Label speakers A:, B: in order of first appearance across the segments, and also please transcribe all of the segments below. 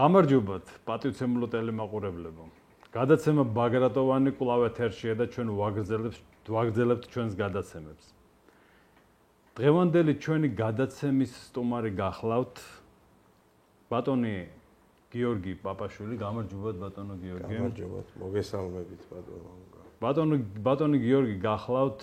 A: გამარჯობათ, პატივცემულო ტელემაყურებლებო. გადაცემა ბაგრატოვანი კვლავ ეთერშია და ჩვენ ვაგრძელებთ ჩვენს გადაცემებს. დღევანდელი ჩვენი გადაცემის სტუმარი გახლავთ ბატონი გიორგი პაპაშვილი. გამარჯობათ ბატონო გიორგი.
B: გამარჯობათ, მოგესალმებით ბატონო.
A: ბატონი გიორგი გახლავთ,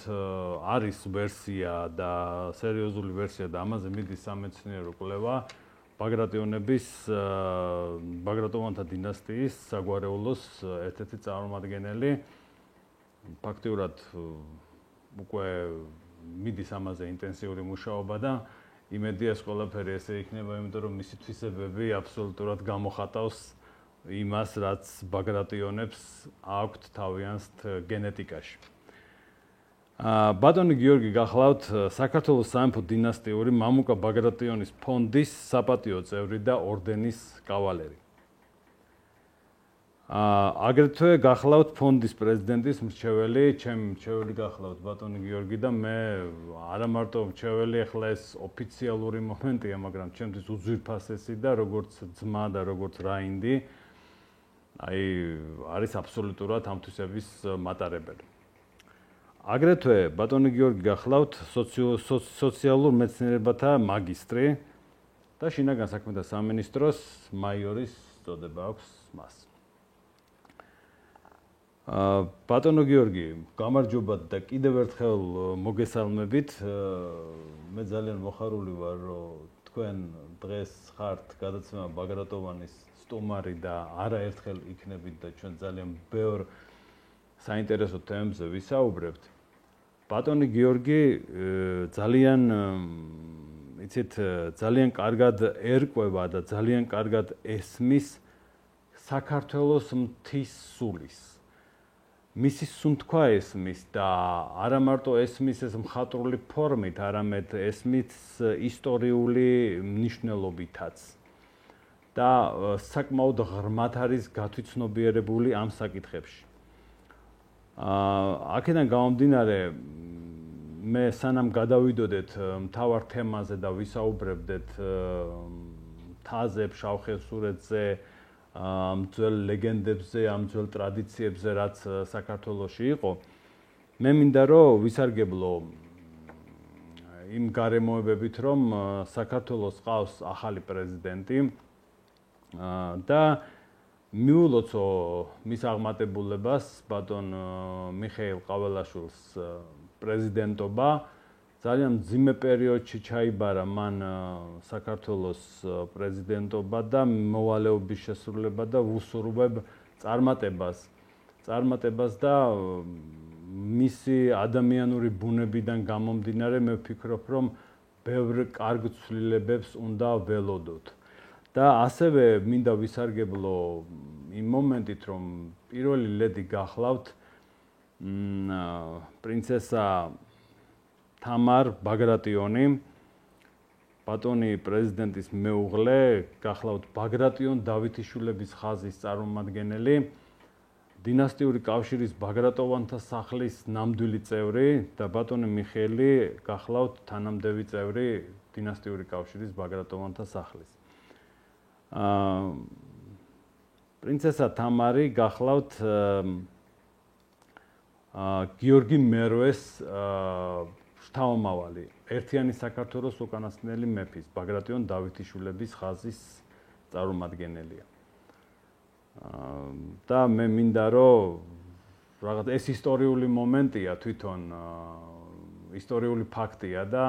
A: არის ვერსია და სერიოზული ვერსია და ამაზე მიდის სამეცნიერო კვლევა. ბაგრატოვანთა დინასტიის საგვარეულოს ერთ-ერთი წარმომადგენელი. ფაქტიურად უკვე მიდის ამაზე ინტენსიური მუშაობა და იმედია ეს ყველაფერი ესე იქნება, იმიტომ რომ მისი თვისებები აბსოლუტურად გამოხატავს იმას, რაც ბაგრატიონებს აქვთ თავიანთ გენეტიკაში. ბატონი გიორგი გახლავთ საქართველოს სამეფო დინასტიური მამუკა ბაგრატიონის ფონდის საპატიო წევრი და ორდენის კავალერი. აგრეთვე გახლავთ ფონდის პრეზიდენტის მრჩეველი, ჩემი მრჩეველი გახლავთ ბატონი გიორგი და მე არა მარტო მრჩეველი, ახლა ეს ოფიციალური მომენტია, მაგრამ ჩემთვის უძვირფასესი და როგორც ძმა და როგორც რაინდი, არის აბსოლუტურად ამ თვისების მატარებელი. აგრეთვე ბატონი გიორგი გახლავთ სოციალურ მეცნიერებათა მაგისტრი და შინაგან საქმეთა სამინისტროს მაიორის წოდება აქვს მას. ბატონო გიორგი, გამარჯობათ და კიდევ ერთხელ მოგესალმებით. მე ძალიან მოხარული ვარ, რომ თქვენ დღეს ხართ გადაცემა ბაგრატოვანის სტუმარი და არაერთხელ იქნებით და ჩვენ ძალიან ბევრ საინტერესო თემებზე ვისაუბრებთ. ბატონი გიორგი ძალიან კარგად ერკვევა და ძალიან კარგად ესმის საქართველოს მთის სულის. მისი სუნთქვა ესმის და არა მარტო ესმის ეს მხატვრული ფორმით, არამედ ესმის ისტორიული მნიშვნელობითაც. და საკმაოდ ღრმად არის გათვითცნობიერებული ამ საკითხებში. აქედან გამომდინარე, მე სანამ გადავიდოდეთ მთავარ თემაზე და ვისაუბრებდეთ მთაზე, შავხევსურეთზე, ამ ძველ ლეგენდებზე, ამ ძველ ტრადიციებზე, რაც საქართველოში იყო, მე მინდა რომ ვისარგებლო იმ გარემოებებით, რომ საქართველოს ყავს ახალი პრეზიდენტი და მიულოცო მის აღმატებულებას ბატონ მიხეილ ყაველაშვილის პრეზიდენტობა. ძალიან მძიმე პერიოდში ჩაიბარა მან საქართველოს პრეზიდენტობა და მოვალეობის შესრულება და ვუსურვებ წარმატებას და მისი ადამიანური ბუნებიდან გამომდინარე მე ვფიქრობ, რომ ბევრ კარგ ცვლილებებს უნდა ველოდოთ. და ასევე მინდა ვისარგებლო იმ მომენტით, რომ პირველი ლედი გახლავთ პრინცესა თამარ ბაგრატიონი, ბატონი პრეზიდენტის მეუღლე, გახლავთ ბაგრატიონ დავითიშვილების ხაზის წარმომადგენელი, დინასტიური კავშირის ბაგრატოვანთა სახლის ნამდვილი წევრი და ბატონი მიხეილი გახლავთ თანამდები წევრი დინასტიური კავშირის ბაგრატოვანთა სახლის. პრინცესა თამარი გახლავთ გიორგი მერვეს შთამომავალი, ერთიანი საქართველოს უკანასკნელი მეფის, ბაგრატიონ დავითიშვილების ხაზის წარმომადგენელია. და მე მინდა რომ რაღაც ეს ისტორიული მომენტია თვითონ, ისტორიული ფაქტია და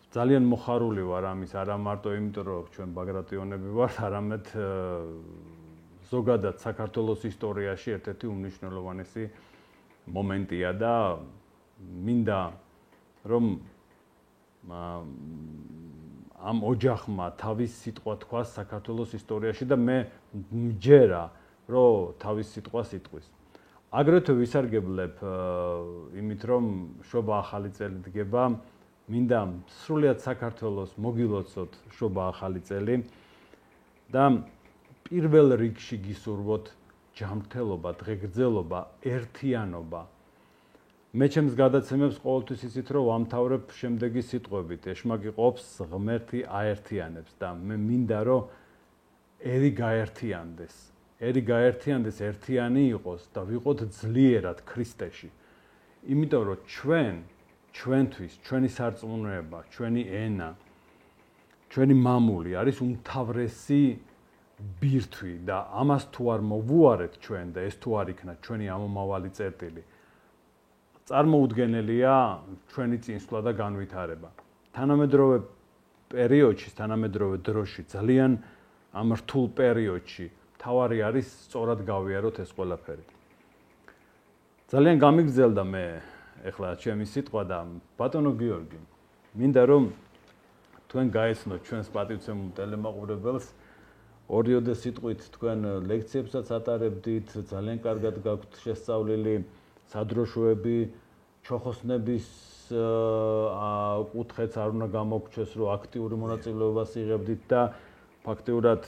A: ძალიან მოხარული ვარ ამის, არა მარტო იმიტომ, რომ ჩვენ ბაგრატიონები ვართ, არამედ ზოგადად საქართველოს ისტორიაში ერთ-ერთი უმნიშვნელოვანესი მომენტია და მინდა რომ ამ ოჯახმა თავის სიტყვა თქვას საქართველოს ისტორიაში და მე მჯერა, რომ თავის სიტყვას იტყვის. აგრეთვე ვისარგებლებ იმით, რომ შობა ახალი წელი დგება, მინდა სრულიად საქართველოს მოგილოცოთ შობა ახალი წელი და პირველ რიგში გისურვოთ ჯანმრთელობა, დღეგრძელობა, ერთიანობა. მე ჩემს გადაცემებს ყოველთვის იცით, რომ ვამთავრებ შემდეგი სიტყვებით: ეშმაკი ყოფს, ღმერთი აერთიანებს და მე მინდა რომ ერი გაერთიანდეს, ერთიანი იყოს და ვიყოთ ძლიერად ქრისტეში. იმიტომ რომ ჩვენთვის, ჩვენი სარწმუნოება, ჩვენი ენა, ჩვენი მამული არის უმთავრესი ბირთვი და ამას თუ არ მოვუარეთ ჩვენ და ეს თუ არ იქნა ჩვენი ამომავალი წერტილი, წარმოუდგენელია ჩვენი წინსვლა და განვითარება. თანამედროვე პერიოდში, თანამედროვე დროში, ძალიან ამ რთულ პერიოდში თავარი არის სწორად გავიაროთ ეს ყველაფერი. ძალიან გამიგრძელდა მე ეხლა ჩემი სიტყვა და ბატონო გიორგი, მინდა რომ თქვენ გაეცნოთ ჩვენს პატივცემულ ტელემაყურებელს, ორიოდე სიტყვით თქვენ ლექციებსაც ატარებდით, ძალიან კარგად გაქვთ შესწავლილი სადროშოები, ჩოხოსნების კუთხეც არ უნდა გამოგჩეს, რომ აქტიური მონაწილეობას იღებდით და ფაქტიურად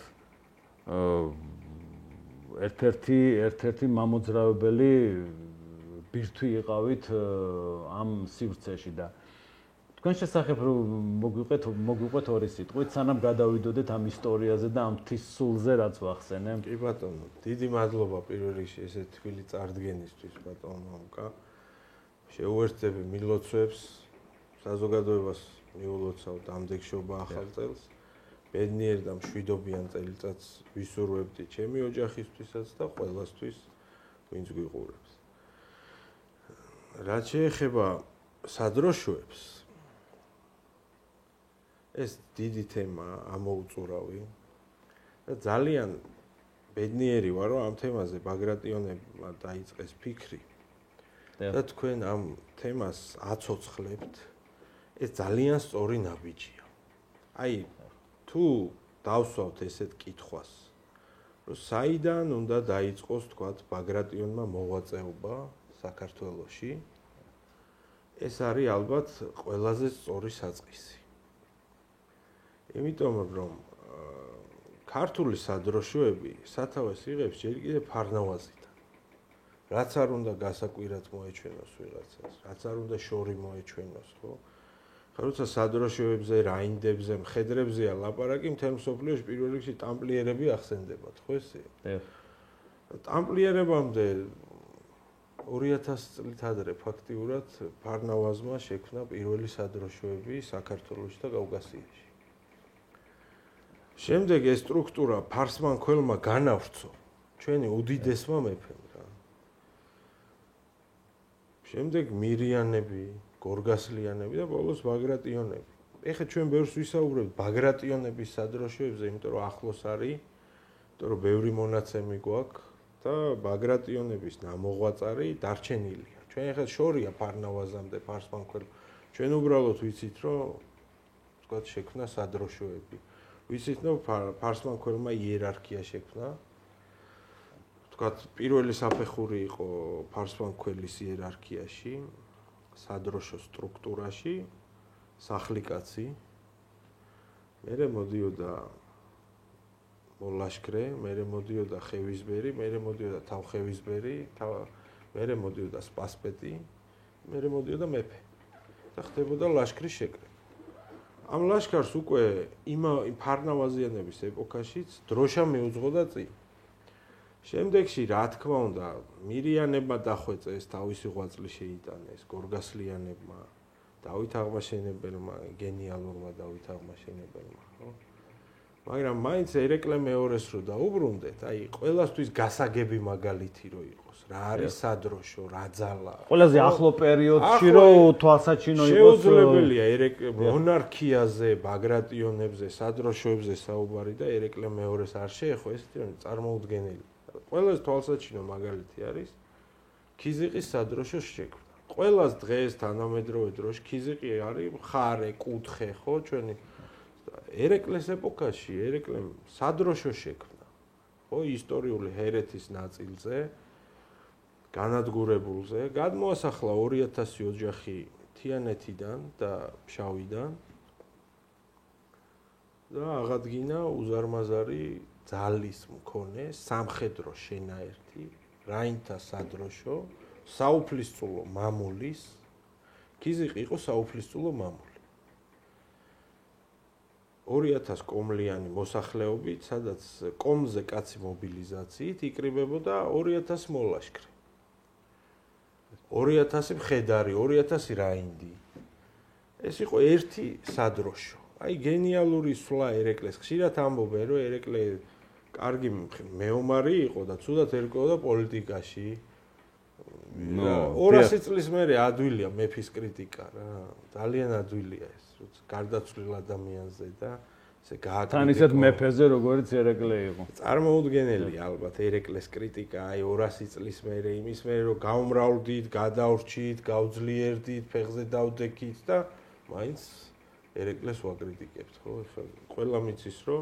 A: ერთ-ერთი მამოძრავებელი ბირთვი იყავით ამ სივრცეში და თქვენ შესახებ რომ მოგვიყვეთ ორი სიტყვით, სანამ გადავიდოდეთ ამ ისტორიაზე და ამ მთის სულზე, რაც ვახსენე.
B: კი ბატონო, დიდი მადლობა პირველ რიგში ესეთ თბილი წარდგენისთვის, ბატონო მამკა. შეუერთდები მილოცვებს, საზოგადოებას მიულოცავთ ამდეგშობა ახალ წელს. ბედნიერ და მშვიდობიან წელიწადს ვისურვებდი ჩემი ოჯახისთვისაც და ყველასთვის, ვინც გვიყურებს. რაც შეეხება სადროშოებს, ეს დიდი თემაა, ამოუწურავი და ძალიან ბედნიერი ვარ, რომ ამ თემაზე ბაგრატიონებმა დაიწყეს ფიქრი და თქვენ ამ თემას აცოცხლებთ. ეს ძალიან სწორი ნაბიჯია. აი, თუ დავსვავთ ესეთ კითხვას, რომ საიდან უნდა დაიწყოს, თქვათ, ბაგრატიონმა მოღვაწეობა საქართველოში, ეს არის ალბათ ყველაზე სწორი საწყისი. იმიტომ რომ ქართული სადროშოები სათავეს იღებს ჯერ კიდევ ფარნავაზიდან. რაც არ უნდა გასაკვირად მოეჩვენოს ვიღაცას, რაც არ უნდა შორი მოეჩვენოს, ხო? როცა სადროშოებზე, რაინდებზე, მხედრებზეა ლაპარაკი, მთელ მსოფლიოში პირველ რიგში ტამპლიერები ახსენდებათ, ხო ესე? ტამპლიერებამდე 2000 წლით ადრე ფაქტიურად ფარნავაზმა შექმნა პირველი სადროშოები საქართველოში და კავკასიაში. შემდეგ ეს სტრუქტურა ფარსმან-ქველმა განავრცო, ჩვენი უდიდესმა მეფემ რა. შემდეგ მირიანები, გორგასლიანები და ბოლოს ბაგრატიონები. ეხლა ჩვენ ბევრს ვისაუბრებთ ბაგრატიონების სადროშოებზე, იმიტომ რომ ახლოს არის, იმიტომ რომ ბევრი მონაცემი გვაქვს და ბაგრატიონების ნამოღვაწარი დარჩენილია. ჩვენ ეხლა შორია ფარნავაზამდე, ფარსმან-ქველს. ჩვენ უბრალოდ ვიცით, რომ თქვათ შექმნა სადროშოები. ვიცით, რომ ფარსმან-ქველმა იერარქია შექმნა. თქვათ, პირველი საფეხური იყო ფარსმან-ქველის იერარქიაში, სადროშო სტრუქტურაში, სახლიკაცი. მერე მოდიოდა მოლაშქრე, მერე მოდიოდა ხევისბერი, მერე მოდიოდა თავხევისბერი, მერე მოდიოდა სპასპეტი, მერე მოდიოდა მეფე. და ხდებოდა ლაშქრის შეკრება. ამ ლაშქარს უკვე იმ ფარნავაზიანების ეპოქაშიც დროშა მიუძღოდა წინ. შემდეგში, რა თქმა უნდა, მირიანებმა დახვეწეს, თავისი ღვაწლი შეიტანეს, გორგასლიანებმა, დავით აღმაშენებელმა, გენიალურმა დავით აღმაშენებელმა, ხო? მაგრამ მაინც ერეკლე მეორეს რო დაუბრუნდეთ, აი, ყველასთვის გასაგები მაგალითი რო იყოს, რა არის სადროშო, რა ძალა.
A: ყველაზე ახლო პერიოდში რო თვალსაჩინო იყოს
B: შეუძლებელია ერეკლე მონარქიაზე, ბაგრატიონებზე, სადროშოებზე საუბარი და ერეკლე მეორეს არ შეეხო, ეს წარმოუდგენელი. ყველას თვალსაჩინო მაგალითი არის ქიზიყის სადროშოს შექმნა. ყველას დღეს თანამედროვე დროში ქიზიყი არის მხარე, კუთხე, ხო, ჩვენი ერეკლეს ეპოქაში ერეკლემ სადროშო შექმნა. ხო, ისტორიული ჰერეთის ნაწილზე, განადგურებულზე, გადმოასახლა 2000 ოჯახი თიანეთიდან და ფშავიდან და აღადგინა უზარმაზარი ძალის მქონე სამხედრო შენაერთი, რაინთა სადროშო, საუფლისწულო მამულის, ქიზიყი იყო საუფლისწულო მამული. 2000 კომლიანი მოსახლეობით, სადაც კომზე კაცი მობილიზაციით იკრიბებოდა 2000 მოლაშქრე. 2000 მხედარი, 2000 რაინდი. ეს იყო ერთი სადროშო. აი გენიალური სვლა ერეკლეს. ხშირად ამბობენ, რომ ერეკლე კარგი მეომარი იყო და ცუდად ერკვეოდა პოლიტიკაში. 200 წლის მერე ადვილია მეფის კრიტიკა რა. ძალიან ადვილია ეს, როცა გარდაცვლილ ადამიანზე და ესე გააკრიტიკა.
A: თან ისეთ მეფეზე როგორც ერეკლე იყო.
B: წარმოუდგენელია ალბათ ერეკლეს კრიტიკა, აი 200 წლის მერე იმის მერე რომ გაუმრავლდით, გადავრჩით, გავძლიერდით, ფეხზე დავდექით და მაინც ერეკლეს ვაკრიტიკებთ, ხო? ეხლა ყველა მიცის რომ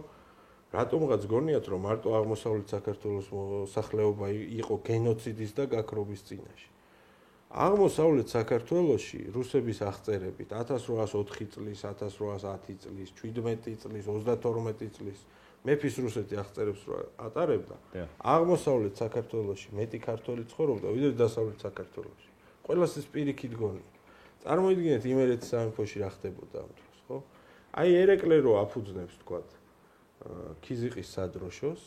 B: რატომღაც გონიათ რომ მარტო აღმოსავლეთ საქართველოს მოსახლეობა იყო გენოციდის და გაქრობის წინაშე. აღმოსავლეთ საქართველოში რუსების აღწერებით 1804 წლის, 1810 წლის, 17 წლის, 32 წლის მეფის რუსეთი აღწერებს რომ ატარებდა. აღმოსავლეთ საქართველოში მეტი ქართველი ცხოვრობდა ვიდრე დასავლეთ საქართველოში. ყველას ეს პირიქით გონია. წარმოიდგინეთ იმერეთის სამეფოში რა ხდებოდა ამ დროს, ხო? აი ერეკლე რო აფუძნებს თქვათ ქიზიყის სადროშოს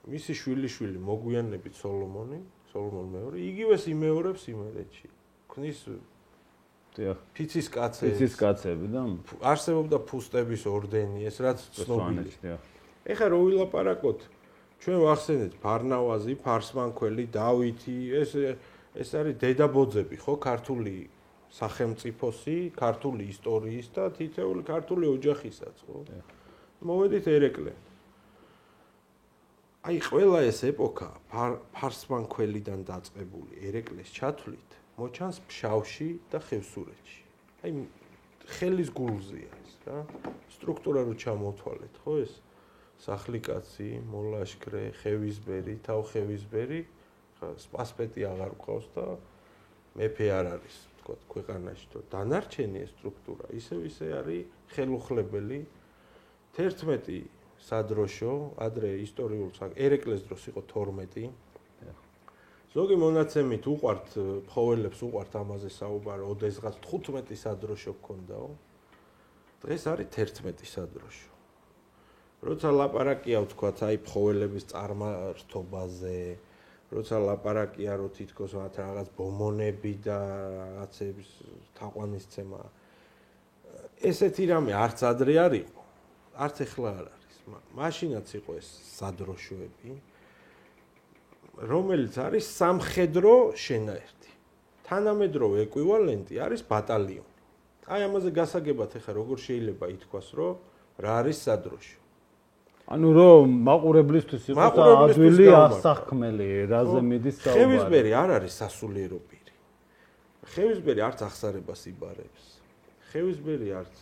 B: მისი შვილიშვილი მოგვიანებით სოლომონ მეორე იგივეს იმეორებს იმერეთში ქნის ფიცის კაცები და არსებობდა ფუსტების ორდენი ეს რაც ცნობილია ეხლა რო ვილაპარაკოთ ჩვენ ვახსენეთ ფარნავაზი ფარსმანქველი დავითი ეს არის დედაბოძები ხო ქართული სახელმწიფოსი, ქართული ისტორიის და თითეული ქართული ოჯახისაც, ხო? მოვედით ერეკლე. აი ყველა ეს ეპოქა ფარსმანქველიდან დაწყებული ერეკლეს ჩათვლით მოჩანს ფშავში და ხევსურეთში. აი ხელის გულზეა ეს რა. სტრუქტურა რო ჩამოთვალეთ, ხო ეს? სახლიკაცი, მოლაშქრე, ხევისბერი, თავხევისბერი, სპასპეტი აღარ გვყავს და მეფე არ არის. ქვეყანაში თუ დანარჩენი ეს სტრუქტურა ისე არის ხელუხლებელი 11 სადროშო ადრე ისტორიულ ერეკლეს დროს იყო 12 ზოგი მონაცემით უყვართ ფხოველებს უყვართ ამაზე საუბარი ოდესღაც 15 სადროშო გქონდაო დღეს არის 11 სადროშო როცა ლაპარაკია ვთქვათ აი ფხოველების წარმართობაზე როცა ლაპარაკია რომ თითქოს მათ რაღაც ბომონები და რაღაცების თაყვანისცემა ესეთი რამე არც ადრე არ იყო არც ეხლა არ არის მაშინაც იყო ეს სადროშოები რომელიც არის სამხედრო შენაერთი თანამედროვე ეკვივალენტი არის ბატალიონი აი ამაზე გასაგებად ეხლა როგორ შეიძლება ითქვას რომ რა არის სადროშო ანუ რომ მაყურებლისთვის იყოს ადვილი ასახმელი რაზე მიდის საუბარი. ხევისბერი არ არის სასულიერო პირი. ხევისბერი არც აღსარებას იბარებს. ხევისბერი არც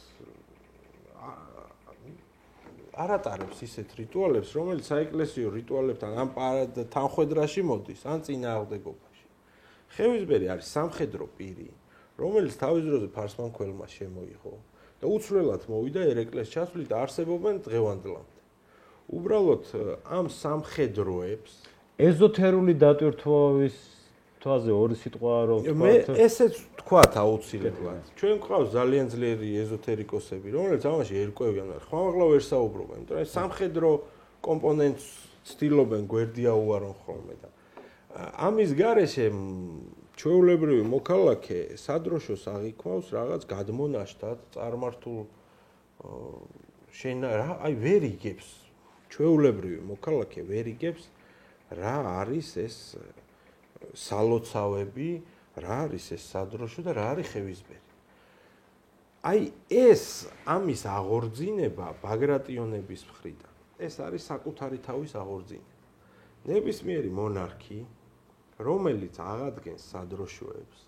B: არ ატარებს ისეთ რიტუალებს, რომელიც საეკლესიო რიტუალებთან ან თანხვედრაში მოდის, ან წინააღმდეგობაში. ხევისბერი არის სამხედრო პირი, რომელიც თავის დროზე ფარსმანქველმა შემოიღო და უცვლელად მოვიდა ერეკლეს ჩათვლით და არსებობენ დღევანდლამდე. უბრალოდ ამ სამხედროებს ეზოთერული დატვირთვავის თვალზე ორი სიტყვა რო ვთქვათ ესეც ვთქვათ აუცილებლად ჩვენ გვყავს ძალიან ძლიერი ეზოთერიკოსები რომელიც ამაში ერკვევიან ხმამაღლა ვერ საუბრობენ იმიტომ რომ სამხედრო კომპონენტს ცდილობენ გვერდია უარონ ხოლმე და ამის გარეშე ჩვეულებრივი მოქალაქე სადროშოს აღიქვავს რაღაც გადმონაშთად წარმართულ აი ვერ იგებს ჩვეულებრივი მოქალაქე ვერ იგებს რა არის ეს სალოცავები, რა არის ეს სადროშო და რა არის ხევისბერი. აი ეს ამის აღორძინება ბაგრატიონების მხრიდან. ეს არის საკუთარი თავის აღორძინება. ნებისმიერი მონარქი, რომელიც აღადგენს სადროშოებს,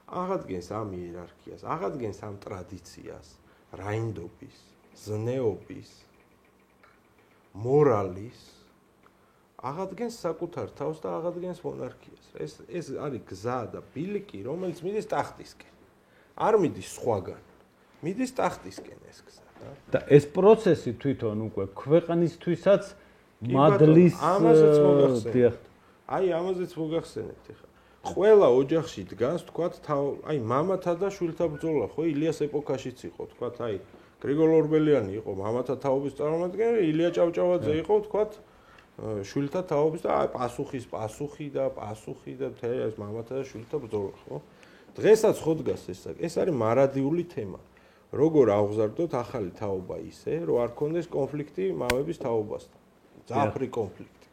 B: აღადგენს ამ იერარქიას, აღადგენს ამ ტრადიციას, რაინდობის, ზნეობის მორალის აღადგენს საკუთარ თავს და აღადგენს მონარქიას. ეს არის გზა და ბილიკი, რომელიც მიდის ტახტისკენ. არ მიდის სხვაგან. მიდის ტახტისკენ ეს გზა.
A: და ეს პროცესი თვითონ უკვე ქვეყნისთვისაც მადლის
B: ამაზეც მოგახსენებთ. აი ამაზეც მოგახსენებთ ახლა. ყველა ოჯახში დგას, თქვათ, აი მამათა და შვილთა ბრძოლა, ხო ილიას ეპოქაშიც იყო, თქვათ, აი გრიგოლ ორბელიანი იყო მამათა თაობის წარმომადგენელი, ილია ჭავჭავაძე იყო, თქვათ, შვილთა თაობის და პასუხი და ეს მამათა და შვილთა ბრძოლა, ხო? დღესაც ხო დგას ეს არის მარადიული თემა. როგორ აღზარდოთ ახალი თაობა ისე, რომ არ კონდეს კონფლიქტი მამების თაობასთან. ძაფრი კონფლიქტი.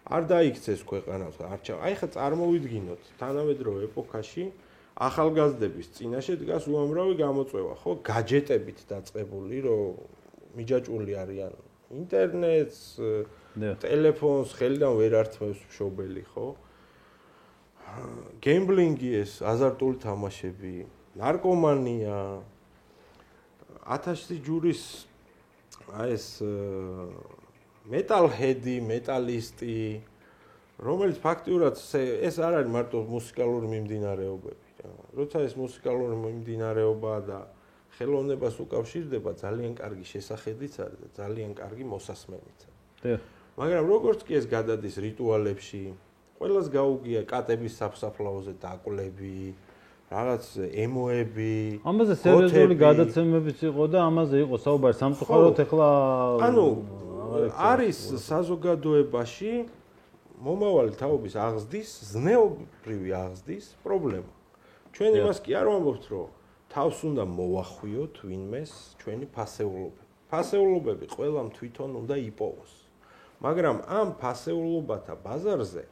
B: არ დაიქცეს ქვეყანას, აი ხა წარმოვიდგინოთ თანამედროვე ეპოქაში ახალგაზრდების წინაშე დგას უამრავი გამოწვევა, ხო? გაჯეტებით დაწყებული, რომ მიჯაჭვული არიან ინტერნეტს, ტელეფონს, ხელიდან ვერ ართმევს მშობელი, ხო? გემბლინგი ეს, აზარტული თამაშები, ნარკომანია, 1000 ჯურის ეს მეტალჰედი, მეტალისტი, რომელიც ფაქტიურად ეს არ არის მარტო მუსიკალური მიმდინარეობები. როცა ეს მუსიკალური მიმდინარეობაა და ხელოვნებას უკავშირდება, ძალიან კარგი შესახედიც არის და ძალიან კარგი მოსასმენიც არის. მაგრამ როგორც კი ეს გადადის რიტუალებში, ყველას გაუგია კატების საფსაფლაოზე დაკლები, რაღაც ემოები.
A: ამაზე სერიოზული გადაცემებიც იყო და ამაზე იყო საუბარი სამწუხაროდ ახლა
B: არის საზოგადოებაში მომავალი თაობის აღზრდის, ზნეობრივი აღზრდის პრობლემა. ჩვენ იმას კი არ ვამბობთ, რომ თავს უნდა მოვახვიოთ ვინმეს ჩვენი ფასეულობები. ფასეულობები ყველამ თვითონ უნდა იპოვოს. მაგრამ ამ ფასეულობათა ბაზარზე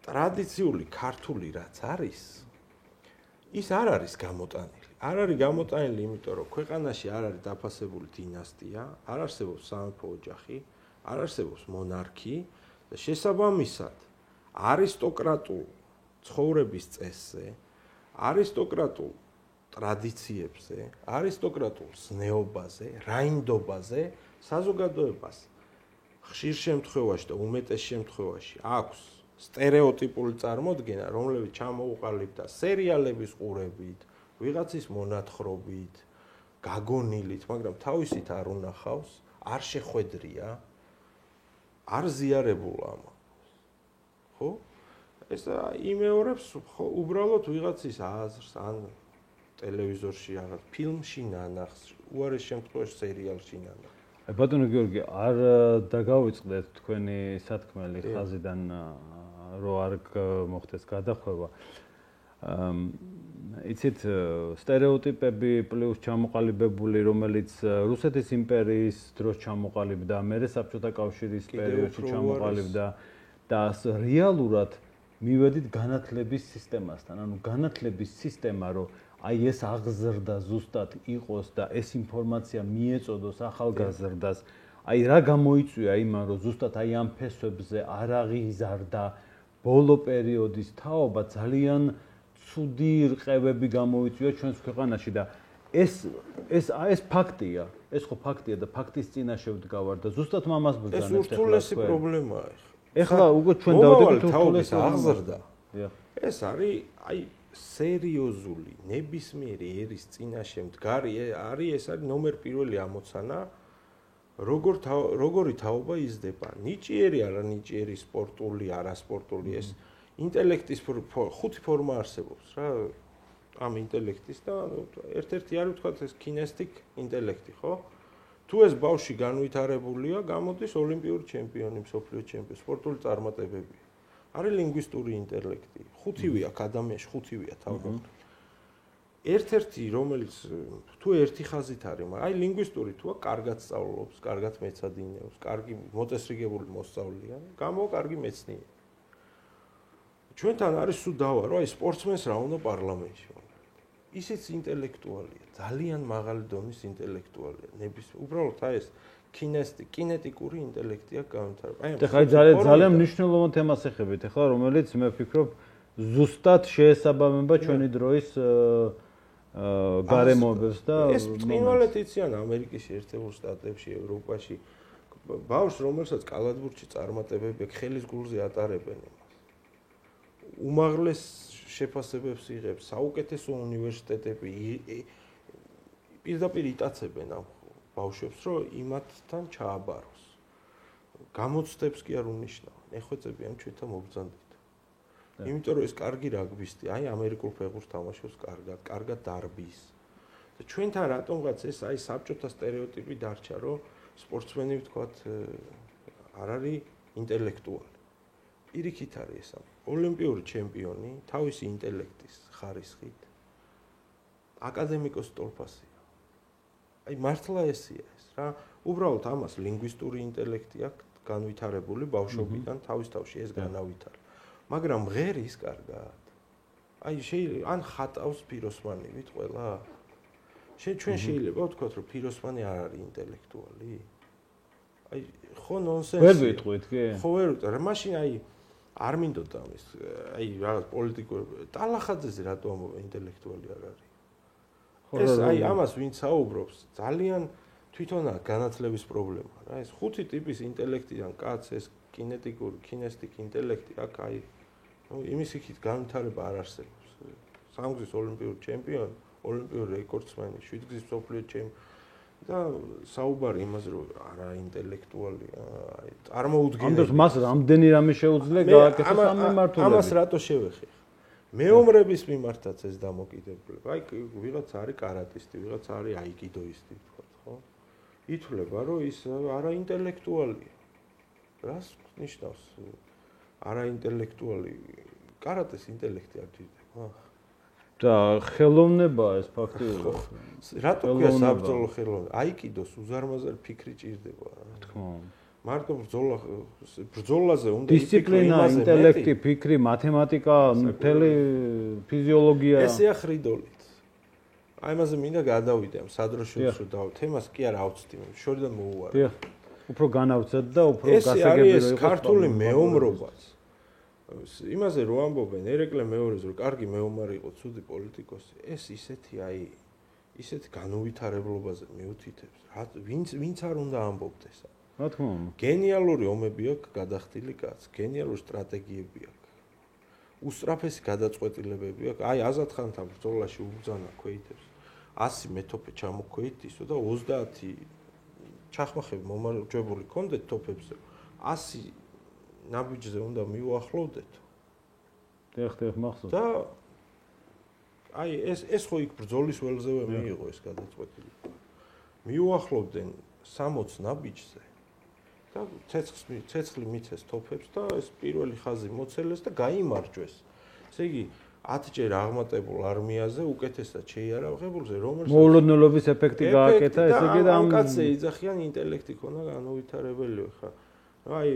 B: ტრადიციული ქართული რაც არის, ის არ არის გამოტანილი. არ არის გამოტანილი, იმიტომ რომ ქვეყანაში არ არის დაფასებული დინასტია, არ არსებობს სამეფო ოჯახი, არ არსებობს მონარქი და შესაბამისად არისტოკრატულ ცხოვრების წესზე, არისტოკრატულ ტრადიციებზე, არისტოკრატულ ზნეობაზე, რაინდობაზე საზოგადოებას ხშირ შემთხვევაში და უმეტეს შემთხვევაში აქვს სტერეოტიპული წარმოდგენა, რომლებიც ჩამოუყალიბდა სერიალების ყურებით, ვიღაცის მონათხრობით, გაგონილით, მაგრამ თავისით არ უნახავს, არ შეხვედრია, არ ზიარებულა ამას. ხო? ეს იმეორებს უბრალოდ ვიღაცის აზრს, ან ტელევიზორში რაღაც ფილმში ნანახს, უარეს შემთხვევაში სერიალში ნანახს.
A: ბატონო გიორგი, არ დაგავიწყდეთ თქვენი სათქმელი ხაზიდან, რომ არ მოხდეს გადახვევა. იცით, სტერეოტიპები პლუს ჩამოყალიბებული, რომელიც რუსეთის იმპერიის დროს ჩამოყალიბდა, მერე საბჭოთა კავშირის პერიოდში ჩამოყალიბდა და რეალურად მივედით განათლების სისტემასთან. ანუ განათლების სისტემა, რომ აი ეს აღზრდა ზუსტად იყოს და ეს ინფორმაცია მიეწოდოს ახალგაზრდას, აი რა გამოიწვია იმან, რომ ზუსტად აი ამ ფესვებზე არ აღიზარდა ბოლო პერიოდის თაობა, ძალიან ცუდი რყევები გამოიწვია ჩვენს ქვეყანაში და ეს ფაქტია, ეს ხო ფაქტია და ფაქტის წინაშე ვდგავარ და ზუსტად მამას ბრძანებთ.
B: ეს ურთულესი პრობლემაა.
A: ეხლა უკვე ჩვენ დავდებით
B: ურთულესი აღზრდა. ეს არის აი სერიოზული ნებისმიერი ერის წინაშე მდგარი არის, ეს არის ნომერ პირველი ამოცანა, როგორი თაობა იზრდება. ნიჭიერი, არანიჭიერი, სპორტული, არასპორტული, ეს ინტელექტის ხუთი ფორმა არსებობს რა ამ ინტელექტის და ერთ-ერთი არის ვთქვათ ეს kinestic ინტელექტი, ხო? თუ ეს ბავშვი განვითარებულია, გამოდის ოლიმპიური ჩემპიონი, მსოფლიო ჩემპიონი, სპორტული წარმატებები. არის ლინგვისტური ინტელექტი. ხუთივე აქ ადამიანში ხუთივეა თავგადასავლად. ერთ-ერთი რომელიც თუ ერთი ხაზით არის, მაგრამ აი ლინგვისტური თუა კარგად სწავლობს, კარგად მეცადინეობს, კარგი მოწესრიგებული მოსწავლეა, გამო კარგი მეცნიერი. ჩვენთან არის სულ დავა, რომ აი სპორტსმენს რა უნდა პარლამენტში. ისიც ინტელექტუალია, ძალიან მაღალი დონის ინტელექტუალია. უბრალოდ აი ეს კინეტიკური ინტელექტია განვითარება.
A: ეხლა ძალიან მნიშვნელოვან თემას ეხებით, ეხლა რომელიც მე ვფიქრობ ზუსტად შეესაბამება ჩვენი დროის გარემოებებს და
B: ეს წინვალეთ იციან ამერიკის შეერთებულ შტატებში, ევროპაში. ბავშვს, რომელსაც კალათბურთში წარმატებები აქვს, ხელის გულზე ატარებენ იმას. უმაღლეს შეფასებებს იღებს, საუკეთესო უნივერსიტეტები პირდაპირ იტაცებენ ამ ბავშვებს, რომ იმათთან ჩააბაროს. გამოცდებს კი არ უნიშნავენ, ეხვეწებიან ჩვენთან მობრძანდით. იმიტომ რომ ეს კარგი რაგბისტი, აი ამერიკულ ფეხბურთს თამაშობს კარგად დარბის. და ჩვენთან რატომღაც ეს აი საბჭოთა სტერეოტიპი დარჩა, რომ სპორტსმენი ვთქვათ არ არის ინტელექტუალი. პირიქით არის ეს. ოლიმპიური ჩემპიონი თავისი ინტელექტის ხარისხით აკადემიკოს ტოლფასია. აი მართლა ესია ეს რა. უბრალოდ ამას ლინგვისტური ინტელექტი აქვს განვითარებული ბავშვობიდან თავის თავში ეს განავითარა. მაგრამ ღერის კარგად. აი შეიძლება ან ხატავს ფიროსმანივით ყველა. ჩვენ შეიძლება ვთქვათ რომ ფიროსმანი არ არის ინტელექტუალი? აი ხო ნონსენსი.
A: ვერ ვიტყვით კი?
B: ხო ვერ ვიტყვით. რა მაშინ აი არ მინდოდა ამის აი რაღაც პოლიტიკურ ტალახაძეზე რატო ამბობ ინტელექტუალი არ არის? ეს აი ამას ვინც საუბრობს ძალიან თვითონა განათლების პრობლემა რა ეს ხუთი ტიპის ინტელექტიდან კაც ეს კინეტიკური კინესტიკ ინტელექტი აქ აი ნუ იმის იქით განვითარება არ არსებობს სამგზის ოლიმპიური ჩემპიონი ოლიმპიური რეკორდსმენი 7 გზის მსოფლიო ჩემპიონი და საუბარი იმაზე რომ არა ინტელექტუალია აი წარმოუდგენელი
A: ამიტომ მას რამდენი რამე შეუძლია გააკეთოს ამ მიმართულებით
B: ამას რატო შევეხი მეომრების მიმართაც ეს დამოკიდებულება აი ვიღაც არის კარატისტი ვიღაც არის აიკიდოისტი ვთქვათ ხო ითვლება რომ ის არა ინტელექტუალია რას ნიშნავს არა ინტელექტუალი კარატეს ინტელექტი არ ძირდება
A: და ხელოვნებაა ეს ფაქტიურად
B: რატო ქვია საბრძოლო ხელოვნება აიკიდოს უზარმაზარი ფიქრი ჭირდება რა
A: თქმა უნდა
B: მარტო ბრძოლაზე უნდა
A: დისციპლინა, ინტელექტი, ფიქრი, მათემატიკა, მთელი ფიზიოლოგია.
B: ესეა ხრიდოლით. აი მასე მინდა გადავიდე ამ სადროშოს რომ დავა. თემას კი არ ავწდი, შორიდან მოუვარ.
A: დიახ. უფრო განავცეთ და უფრო
B: გასაგები რომ იყოს. ეს ქართული მეომრობაც. იმაზე რომ ამბობენ ერეკლე მეორეს რომ კარგი მეომარი იყო, ცუდი პოლიტიკოსი. ეს ისეთი აი ისეთი განუვითარებლობაზე მიუთითებს. ვინც არ უნდა ამბობდეს.
A: რა თქმა უნდა.
B: გენიალური ომები აქვს გადახდილი კაც, გენიალური სტრატეგიები აქვს. უსწრაფესი გადაწყვეტილებები აქვს. აი აზატხანთან ბრძოლაში უბრძანა ქვეითებს. 100 მეტოფე ჩამოქვეითისო და 30 ჩახმახები მომარჯვებული კონდეთ თოფებზე. 100 ნაბიჯზე უნდა მიუახლოვდეთ.
A: დიახ, მახსოვს.
B: და აი ეს ხო იქ ბრძოლის ველზევე მიიღო ეს გადაწყვეტილება. მიუახლოვდნენ 60 ნაბიჯზე. და ცეცხლი მიცეს თოფებს და ეს პირველი ხაზი მოცელეს და გაიმარჯვეს. ესე იგი 10 ჯერ აღმატებულ არმიაზე უკეთესად შეიარაღებულზე რომელსაც
A: მოულოდნელობის ეფექტი გააკეთა, ესე იგი და
B: ამ კაცზე იძახიან ინტელექტი ქონა განუვითარებელი ხა. აი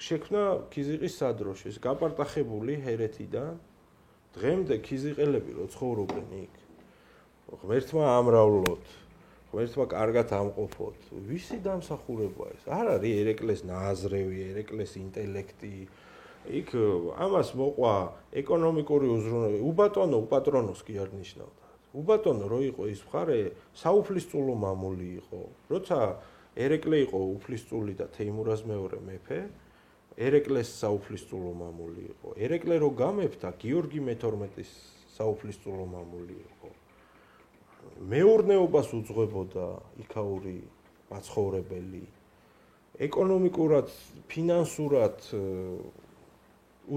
B: შექმნა ქიზიყის სადროშო, ეს გაპარტახებული ჰერეთიდან დღემდე ქიზიყელები რო ცხოვრობენ იქ. ღმერთმა ამრავლოთ ღმერთმა კარგად ამყოფოთ. ვისი დამსახურებაა ეს? არ არის ერეკლეს ნააზრევი, ერეკლეს ინტელექტი. იქ ამას მოყვა ეკონომიკური უზრუნველყოფა. უბატონო უპატრონოს კი არ ნიშნავდა. უბატონო რო იყო ის მხარე, საუფლისწულო მამული იყო. როცა ერეკლე იყო უფლისწული და თეიმურაზ მეორე მეფე, ერეკლეს საუფლისწულო მამული იყო. ერეკლე რო გამეფდა, გიორგი მე-12-ის საუფლისწულო მამული იყო. მეურნეობას უძღვებოდა იქაური მაცხოვრებელი ეკონომიკურად ფინანსურად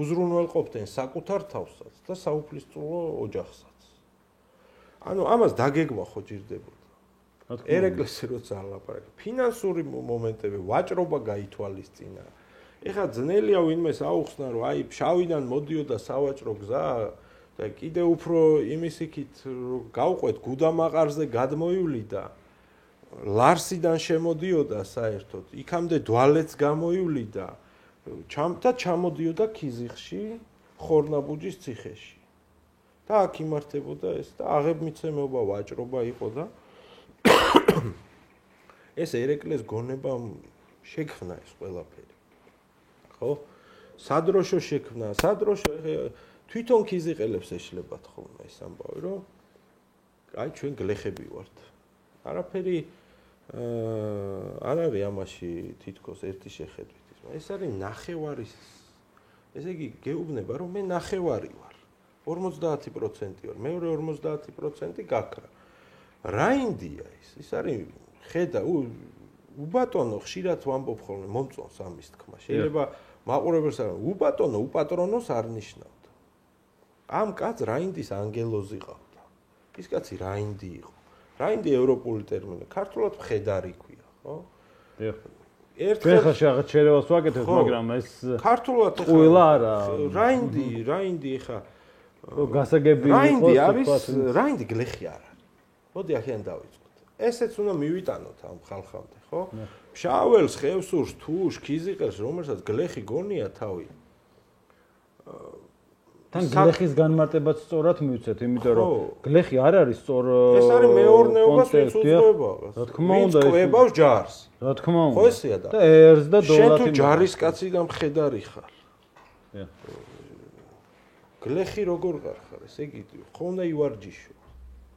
B: უზრუნველყოფდნენ საკუთარ თავსაც და საუფლისწულო ოჯახსაც ანუ ამას დაგეგმა ხო ჭირდებოდა ერეკლეს როცა ალაპარაკე ფინანსური მომენტები ვაჭრობა გაითვალისწინა ეხლა ძნელია ვინმეს აუხსნა რომ აი შავიდან მოდიოდა სავაჭრო გზა და კიდე უფრო იმის იქით გავყვეთ გუდამაყარზე გადმოივლიდა ლარსიდან შემოდიოდა საერთოდ იქამდე დვალეც გამოივლიდა და ჩამოდიოდა ქიზიხში ხორნაბუჯის ციხეში და აქ იმართებოდა ეს და აღებმიცემეობა ვაჭრობა იყო და ეს ერეკლეს გონებამ შექმნა ეს ყველაფერი ხო სადროშო შექმნა სადროშო თვითონ ქიზიყელებს ეშლებათ ხოლმე ეს ამბავი რომ აი ჩვენ გლეხები ვართ არაფერი არ არის ამაში თითქოს ერთი შეხედვით ეს არის ნახევარის ესე იგი გეუბნება რომ მე ნახევარი ვარ 50% ვარ მეორე 50% გაქრა რა ინდია ის არის ხედა უბატონო ხშირად ვამბობ ხოლმე მომწონს ამის თქმა შეიძლება მაყურებელს უბატონო უპატრონოს არ ნიშნავდა ამ კაც რაინდის ანგელოზი ყავდა ის კაცი რაინდი იყო რაინდი ევროპული ტერმინი, ქართულად მხედარი ქვია, ხო?
A: დიახ. ერთხელ ხა რაღაც შერევას ვაკეთებ, მაგრამ ეს
B: ქართულად
A: ყველა არა.
B: რაინდი ხა
A: გასაგები იყოს.
B: რაინდი არის, რაინდი გლეხი არ არის. მოდი ახლა დავიწყოთ. ესეც უნდა მივიტანოთ ამ ხალხამდე, ხო? შაველს, ხევსურს, თუ შქიზიყელს, რომელსაც გლეხი გონია თავი.
A: თან გლეხის განმარტებაც სწორად მივცეთ, იმიტომ რომ გლეხი არ არის სწორ
B: ეს არის მეურნეობას უწუდება.
A: რა თქმა უნდა,
B: ეს კვებავს ჯარს.
A: რა თქმა უნდა.
B: ხო ესეა და
A: ერს და დოლარი.
B: შენ თუ ჯარისკაცი და მხედარი ხარ. გლეხი როგორ ხარ? ესე იგი, ხო უნდა ივარჯიშო.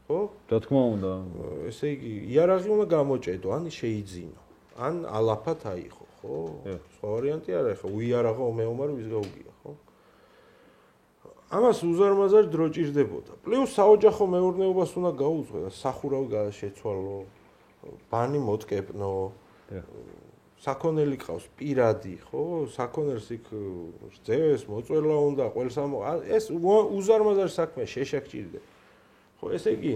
B: ხო?
A: რა თქმა უნდა.
B: ესე იგი, იარაღი უნდა გამოჭედო, ან შეიძინო, ან ალაფათ აიღო, ხო? სხვა ვარიანტი არ არის, ხო? უიარაღო მეომარი ვის გაუგია, ხო? ამას უზარმაზარ დრო ჭირდებოდა. პლუს საოჯახო მეურნეობას უნდა გაუძღვე და სახურავი შეცვალო, ბანი მოტკეპნო. საქონელი ყავს პირადი, ხო? საქონელს იქ ძევს, მოწველა უნდა, ყველსამ ეს უზარმაზარი საქმეა, შეშა გჭირდება. ხო, ესე იგი,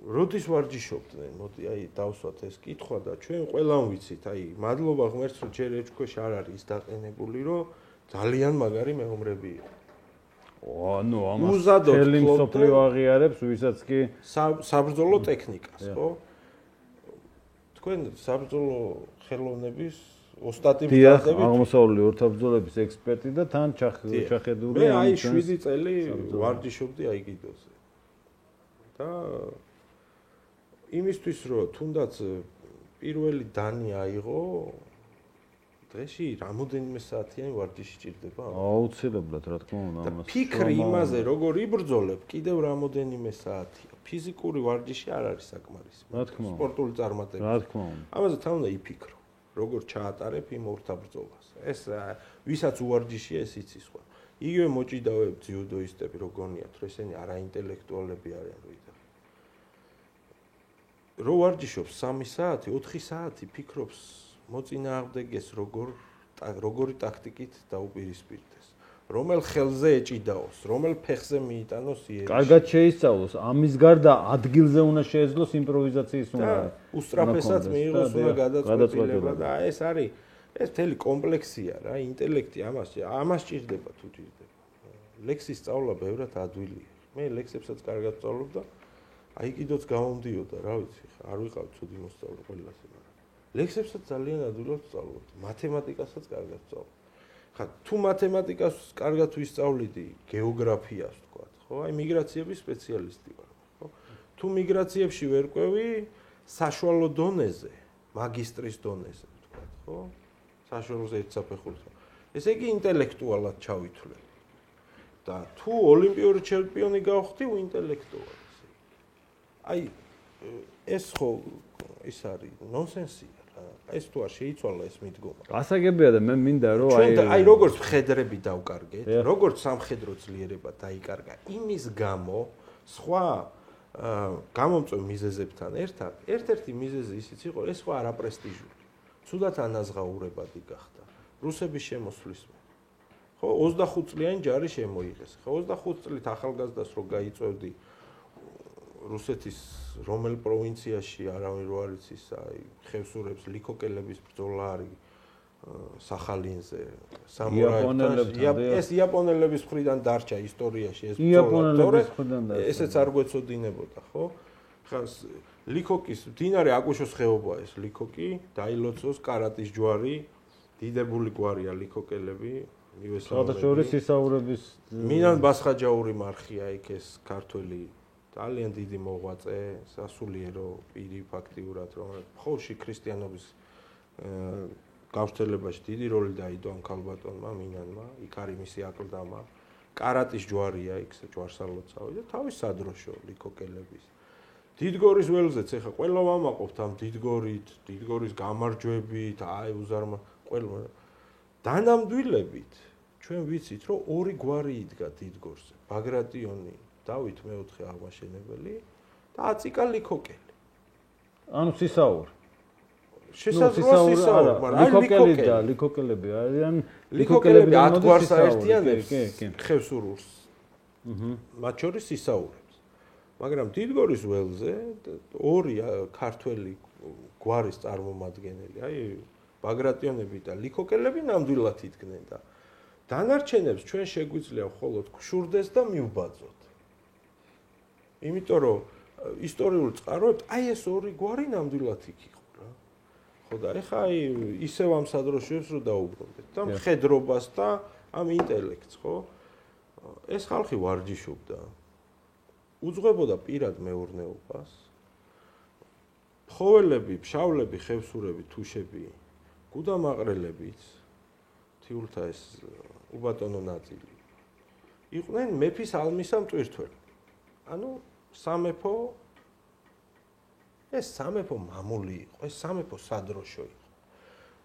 B: როდის ვარჯიშობდნენ? მოდი, აი, დავსვათ ეს კითხვა და ჩვენ ყველამ ვიცით, აი, მადლობა ღმერთს, რომ ჯერ ეჭქვეშ არ არის დაყენებული, რომ ძალიან მაგარი მეომრები იყო.
A: ანუ ამას თელი მსოფლიო აღიარებს, ვისაც კი
B: საბრძოლო ტექნიკას, ხო? თქვენ საბრძოლო ხელოვნების ოსტატი
A: ვდადებით. აღმოსავლური ორთაბრძოლების ექსპერტი და თან ჩახედული.
B: მე აი 7 წელი ვარჯიშობდი აიგიდოზე. და იმისთვის რომ თუნდაც პირველი დანი აიღო, დღეში რამოდენიმე საათიანი ვარჯიში ჭირდება?
A: აუცილებლად, რა თქმა უნდა,
B: ამას. ფიქრი იმაზე, როგორ იბრძოლებ, კიდევ რამოდენიმე საათია. ფიზიკური ვარჯიში არ არის საკმარისი.
A: რა თქმა უნდა.
B: სპორტული წარმატება.
A: რა თქმა უნდა.
B: ამაზე თან უნდა იფიქრო, როგორ ჩაატარებ იმ ორთაბრძოლას. ეს ვისაც უვარჯიშია, ეს იცის სხვა. იგივე მოჭიდავეებს ძიუდოისტები რო გონიათ, რომ ესენი არაინტელექტუალები არიან, რო ვარჯიშობს 3 საათი, 4 საათი ფიქრობს მოწინააღმდეგეს როგორი ტაქტიკით დაუპირისპირდეს. რომელ ხელზე ეჭიდაოს, რომელ ფეხზე მიიტანოს იერიში.
A: კარგად შეისწავლოს, ამის გარდა ადგილზე უნდა შეეძლოს იმპროვიზაციის უნარი.
B: უსტრაფესაც მიიღოს უნდა გადაწყვეტილება და ეს არის ეს მთელი კომპლექსია რა, ინტელექტი ამას ჭირდება თუ ჭირდება. ლექსის სწავლა ბევრად ადვილია. მე ლექსებსაც კარგად სწავლობ და აი კიდოც გამომდიოდა, რა ვიცი, არ ვიყავ ცუდი მოსწავლე ყველასე, მაგრამ ლექსებსაც ძალიან ადვილად სწავლობ, მათემატიკასაც კარგად სწავლობ. ხა თუ მათემატიკას კარგად ვისწავლიდი, გეოგრაფიას თქვა, ხო? აი მიგრაციების სპეციალისტი ვარ, ხო? თუ მიგრაციებში ვერ ყვევი, საშუალო დონეზე, მაგისტრის დონეზე, თქვა, ხო? საშუალოზე ერთსაფეხურზე. ესე იგი ინტელექტუალად ჩავითვლე. და თუ ოლიმპიური ჩემპიონი გავხდი, უინტელექტუალი. აი ეს ხო ის არის ნონსენსია რა. ეს თუ არ შეიცვალა ეს მიდგომა.
A: გასაგებია და მე მინდა რომ
B: აი როგორც მხედრები დავკარგეთ, როგორც სამხედრო ძლიერება დაიკარგა, იმის გამო სხვა გამომწვევ მიზეზებთან ერთად, ერთ-ერთი მიზეზი ისიც იყო, ეს სხვა არაპრესტიჟული. ცუდად ანაზღაურებადი გახდა რუსების შემოსვლის. ხო, 25 წლიანი ჯარი შემოიღეს. ხო, 25 წლით ახალგაზრდას რო გაიწევდი რუსეთის რომელ პროვინციაში არავინ რო არ იცის, აი ხევსურებს, ლიქოკელების ბრძოლა არის სახალინზე, სამურაებთან. ეს იაპონელების მხრიდან დარჩა ისტორიაში ეს ბრძოლა. ესეც არ გვეცოდინებოდა, ხო? ხა ლიქოკის მდინარე აკუშოს ხეობა ეს ლიქოკი, დაილოცოს კარატის ჯვარი, დიდებული გვარია ლიქოკელები,
A: მივესალმები. ისაურების
B: მინან ბასხაჯაური მარხია იქ ეს ქართველი ძალიან დიდი მოღვაწე, სასულიერო პირი ფაქტიურად, რომელიც ხოში ქრისტიანობის გავრცელებაში დიდი როლი დაიდო ამ ქალბატონმა მინანმა, იქ არის მისი აკლდამა. კარატის ჯვარია იქ ჯვარსალოცავი და თავის სადროშო ლიქოკელების. დიდგორის ველზეც ეხა ყველა ვამაყობთ ამ დიდგორის გამარჯვებით, აი უზარმა ყველა დანამდვილებით ჩვენ ვიცით, რომ ორი გვარი იდგა დიდგორზე. ბაგრატიონი, დავით მეოთხე აღმაშენებელი და აწიკა ლიქოკელი.
A: ანუ სისაური.
B: შესაძლოა სისაური, მაგრამ
A: ლიქოკელები არიან,
B: ლიქოკელები 10 გვარს აერთიანებს ხევსურურს. მათ შორის სისაურებს. მაგრამ დიდგორის ველზე ორი ქართველი გვარის წარმომადგენელი, აი ბაგრატიონები და ლიქოკელები ნამდვილად იდგნენ და დანარჩენებს ჩვენ შეგვიძლია მხოლოდ გშურდეს და მივბაძოთ. იმიტომ რომ ისტორიულ წყაროებთ აი ეს ორი გვარი ნამდვილად იქ იყო რა. ხო და ეხა აი ისევ ამ სადროშოებს რო დაუბრუნდეთ და მხედრობას და ამ ინტელექტს, ხო? ეს ხალხი ვარჯიშობდა. უძღვებოდა პირად მეურნეობას. ფხოველები, ფშავლები, ხევსურები, თუშები, გუდამაყრელებიც, თიულთა ეს უბატონო ნაწილი. იყვნენ მეფის ალმისა მტვირთველი. ანუ სამეფო ეს სამეფო მამული იყო, ეს სამეფო სადროშო იყო.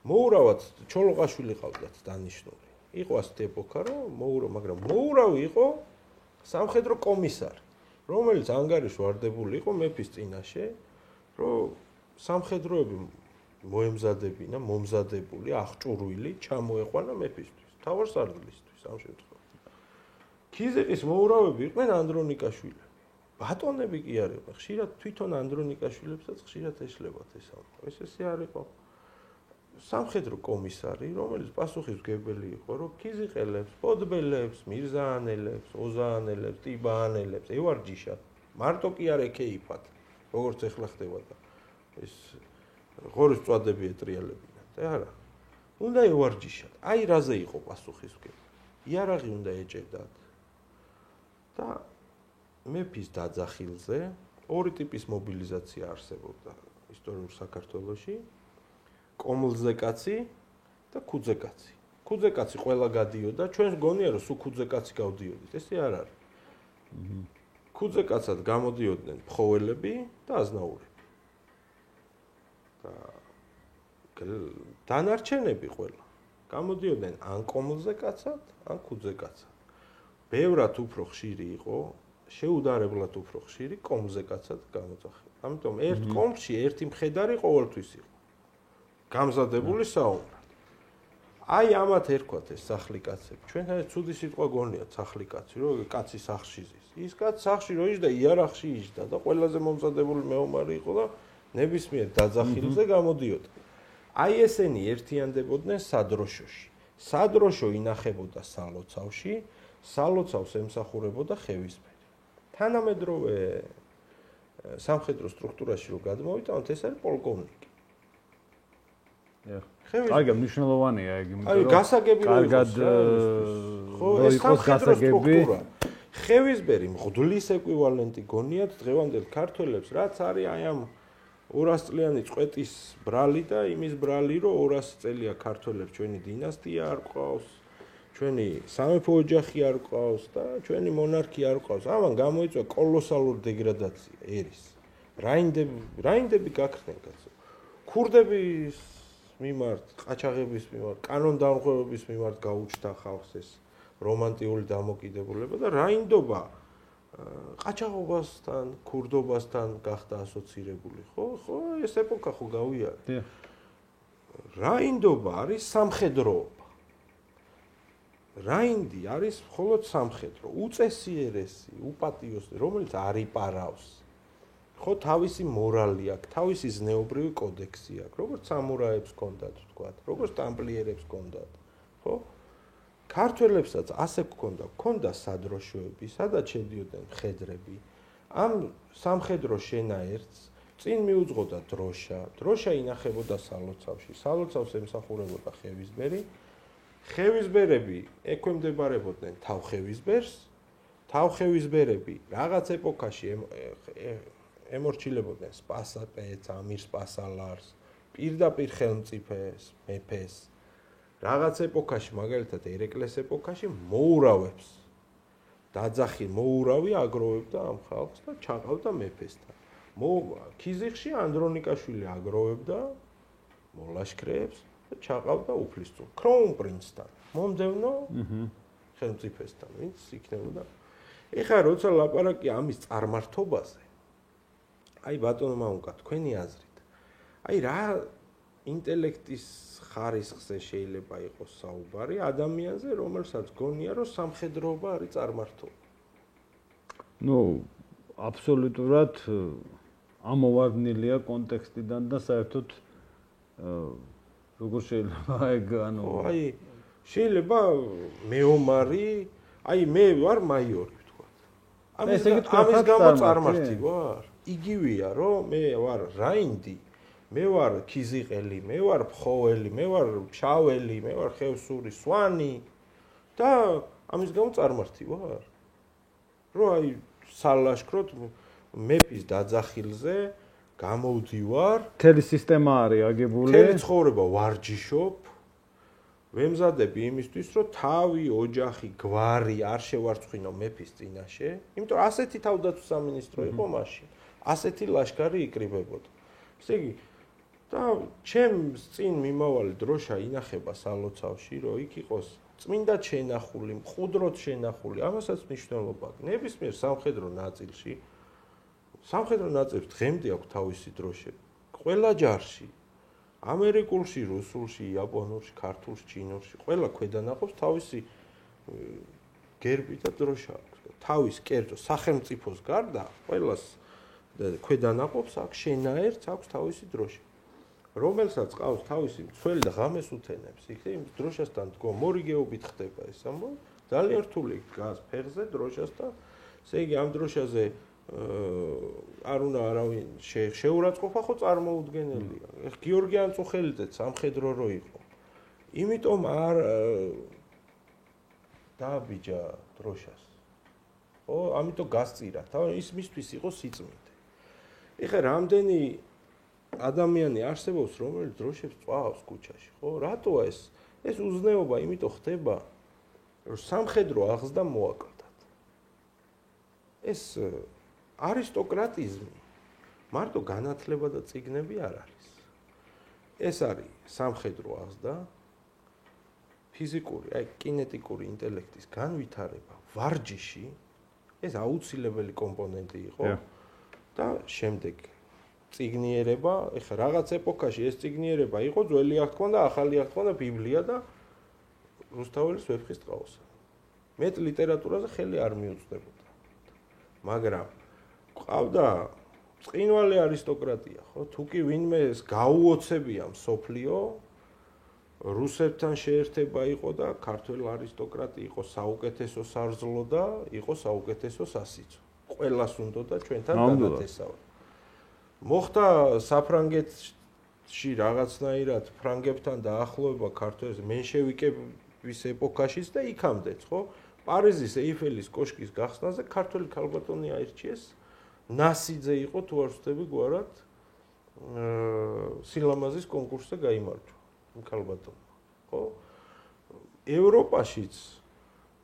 B: მოურავად ჩოლოყაშვილი ყავდათ დანიშნული. იყო ასეთი ეპოქა, რომ მაგრამ მოურავი იყო სამხედრო კომისარი, რომელიც ანგარიშ ვარდებული იყო მეფის წინაშე, რომ სამხედროები მოემზადებინა, მომზადებული, აღჭურვილი, ჩამოეყვანა მეფისთვის, თავარსარდლისთვის ამ შემთხვევაში. ქიზიყის მოურავები იყვნენ ანდრონიკაშვილი. ბატონები კი არ იყვნენ, ხშირად თვითონ ანდრონიკაშვილებსაც ხშირად ეშლებათ ეს ამ. ესე არ იყო სამხედრო კომისარი, რომელიც პასუხისმგებელი იყო, რომ ქიზიყელებს, პოდბელებს, მირზაანელებს, ოზაანელებს, ტიბაანელებს ევარჯიშათ. მარტო კი არ ეკეიფათ, როგორც ეხლა ხდება და ეს ღორის წვადები ეტრიალებინათ, არა. უნდა ევარჯიშათ. აი რაზე იყო პასუხისმგებელი. იარაღი უნდა ეჭედათ. და მეფის დაძახილზე ორი ტიპის მობილიზაცია არსებობდა ისტორიულ საქართველოში. კომლზე კაცი და ქუძე კაცი. ქუძე კაცი ყველა გადიოდა, ჩვენს გონია რომ სულ ქუძე კაცი გავდიოდით, ესე არ არის. ქუძე კაცად გამოდიოდნენ ფხოველები და აზნაურები. და დანარჩენები ყველა გამოდიოდნენ ან კომლზე კაცად, ან ქუძე კაცად. ბევრად უფრო ხშირი იყო, შეუდარებლად უფრო ხშირი კომლზე კაცად გამოძახილი. ამიტომ ერთ კომლში ერთი მხედარი ყოველთვის იყო. გამზადებული საომრად. აი ამათ ერქვათ ეს სახლი კაცები. ჩვენთან ცუდი სიტყვა გონიათ სახლი კაცი, რომ კაცი სახლში ზის. ის კაცი სახლში რო იჯდა, იარაღში იჯდა და ყველაზე მომზადებული მეომარი იყო და ნებისმიერ დაძახილზე გამოდიოდა. აი ესენი ერთიანდებოდნენ სადროშოში. სადროშო ინახებოდა სალოცავში, სალოცავს ემსახურებოდა ხევისბერი. თანამედროვე სამხედრო სტრუქტურაში რო გადმოვიტანოთ, ეს არის პოლკოვნიკი.
A: კარგად მნიშვნელოვანია ეგ,
B: იმიტომ რომ გასაგები
A: კარგად
B: ხო ეს სამხედრო სტრუქტურა. ხევისბერი მღვდლის ეკვივალენტი გონიათ დღევანდელ ქართველებს, რაც არის აი ამ 200 წლიანი წვეტის ბრალი და იმის ბრალი, რომ 200 წელია ქართველებს ჩვენი დინასტია არ ყავს, ჩვენი სამეფო ოჯახი არ ყავს და ჩვენი მონარქია არ ყავს. ამან გამოიწვია კოლოსალური დეგრადაცია ერის. რაინდები გაქრნენ კაცო. ქურდების მიმართ, ყაჩაღების მიმართ, კანონდამღვრების მიმართ გაუჩნდა ხალხს ეს რომანტიული დამოკიდებულება და რაინდობა ყაჩაღობასთან, ქურდობასთან გახდა ასოცირებული, ხო? ხო, ეს ეპოქა ხო გავიარე. რაინდობა არის სამხედროობა. რაინდი არის მხოლოდ სამხედრო, უწესიერესი, უპატიოსი, რომელიც არ იპარავს. ხო, თავისი მორალი აქვს, თავისი ზნეობრივი კოდექსი აქვს, როგორც სამურაებს ჰქონდათ, ვთქვათ, როგორც ტამპლიერებს ჰქონდათ, ხო? ქართველებსაც ასე ჰქონდა სადროშოები, სადაც შედიოდნენ მხედრები. ამ სამხედრო შენაერთს წინ მიუძღოდა დროშა. დროშა ინახებოდა სალოცავში. სალოცავს ემსახურებოდა ხევისბერი. ხევისბერები ექვემდებარებოდნენ თავხევისბერს. თავხევისბერები რაღაც ეპოქაში ემორჩილებოდნენ სპასაპეთს, ამირსპასალარს, პირდაპირ ხელმწიფეს, მეფეს. რაღაც ეპოქაში, მაგალითად ერეკლეს ეპოქაში მოურავებს. დაძახი მოურავი აგროვებდა ამ ხალხს და ჩაყავდა მეფესთან. ქიზიყში ანდრონიკაშვილი აგროვებდა მოლაშქრეებს და ჩაყავდა უფლისწულ კროუნპრინცთან. მომდევნო ხელმწიფესთან, ვინც იქნებოდა. ეხლა როცა ლაპარაკი ამის წარმართობაზე, აი ბატონო მამუკა, თქვენი აზრით. აი რა ინტელექტის ხარისხზე შეიძლება იყოს საუბარი ადამიანზე, რომელსაც გონია, რომ სამხედროობა არის წარმართობა.
A: ნუ აბსოლუტურად ამოვარდნილია კონტექსტიდან და საერთოდ როგორ შეიძლება ეგ
B: აი შეიძლება მეომარი აი მე ვარ მაიორი ვთქვათ ამის გამო წარმართი ვარ იგივეა რომ მე ვარ რაინდი მე ვარ ქიზიყელი მე ვარ ფხოველი მე ვარ ფშაველი მე ვარ ხევსური სვანი და ამის გამო წარმართი ვარ რომ აი სალაშქროთ მეფის დაძახილზე გამოვდივარ
A: მთელი სისტემა არის აგებული
B: მთელი ცხოვრება ვარჯიშობ ვემზადები იმისთვის რომ თავი ოჯახი გვარი არ შევარცხინო მეფის წინაშე იმიტომ რომ ასეთი თავდაცვის სამინისტრო იყო მაშინ ასეთი ლაშქარი იკრიბებოდა ესე იგი და ჩემს წინ მიმავალი დროშა ინახება სალოცავში რომ იქ იყოს წმინდად შენახული მყუდროდ შენახული ამასაც მნიშვნელობა აქვს ნებისმიერ სამხედრო ნაწილში სამხედრო ნაწილს დღემდე აქვს თავისი დროშები ყველა ჯარში ამერიკულში, რუსულში, იაპონურში, ქართულში, ჩინურში ყველა ქვედანაყოფს თავისი გერბი და დროშა აქვს და თავის კერძო სახელმწიფოს გარდა ყველას ქვედანაყოფს აქვს შენაერთს აქვს თავისი დროშა რომელსაც ყავს თავისი მცველი და ღამეს უთენებს იქ იმ დროშასთან დგომ მორიგეობით ხდება ეს ამბავი ძალიან რთული დგას ფეხზე დროშასთან ესე იგი ამ დროშაზე არ უნდა არავინ შეურაცხყოფა ხო წარმოუდგენელია. გიორგი ანწუხელიძეც სამხედრო რო იყო. იმიტომ არ დააბიჯა დროშას. ხო, ამიტომ გასწირა. თავი ის მისთვის იყო სიწმინდე. ეხლა რამდენი ადამიანი არსებობს, რომელიც დროშებს წვავს ქუჩაში, ხო? რატოა ეს? ეს უზნეობა იმიტომ ხდება, რომ სამხედრო აღზრდა მოაკლდათ. ეს არისტოკრატიზმი მარტო განათლება და წიგნები არ არის. ეს არის სამხედრო აღზრდა, ფიზიკური, აი კინეტიკური ინტელექტის განვითარება, ვარჯიში, ეს აუცილებელი კომპონენტი იყო და შემდეგ წიგნიერება, ეხლა რაღაც ეპოქაში ეს წიგნიერება იყო ძველი აღთქმა და ახალი აღთქმა და ბიბლია და რუსთაველის ვეფხისტყაოსანი. მეტ ლიტერატურაზე ხელი არ მიუწვდებოდა. მაგრამ ყავდა წინვალი არისტოკრატია, ხო? თუ კი ვინმე ეს გაუოცებია მსოფლიო, რუსებთან შეერთება იყო და ქართველ არისტოკრატი იყო საუკეთესო სარზლო და იყო საუკეთესო სასიცო. ყველას უნდოდა ჩვენთან დანათესავა. მოხდა საფრანგეთში რაღაცნაირად ფრანგებთან დაახლოება ქართველებს მენშევიკების ეპოქაშიც და იქამდეც, ხო? პარიზის ეიფელის კოშკის გახსნაზე ქართველი ქალბატონი აირჩიეს ნასიძე იყო თუ არ ვცდები გვარად სილამაზის კონკურსზე გაიმარჯვა ქალბატონი ხო ევროპაშიც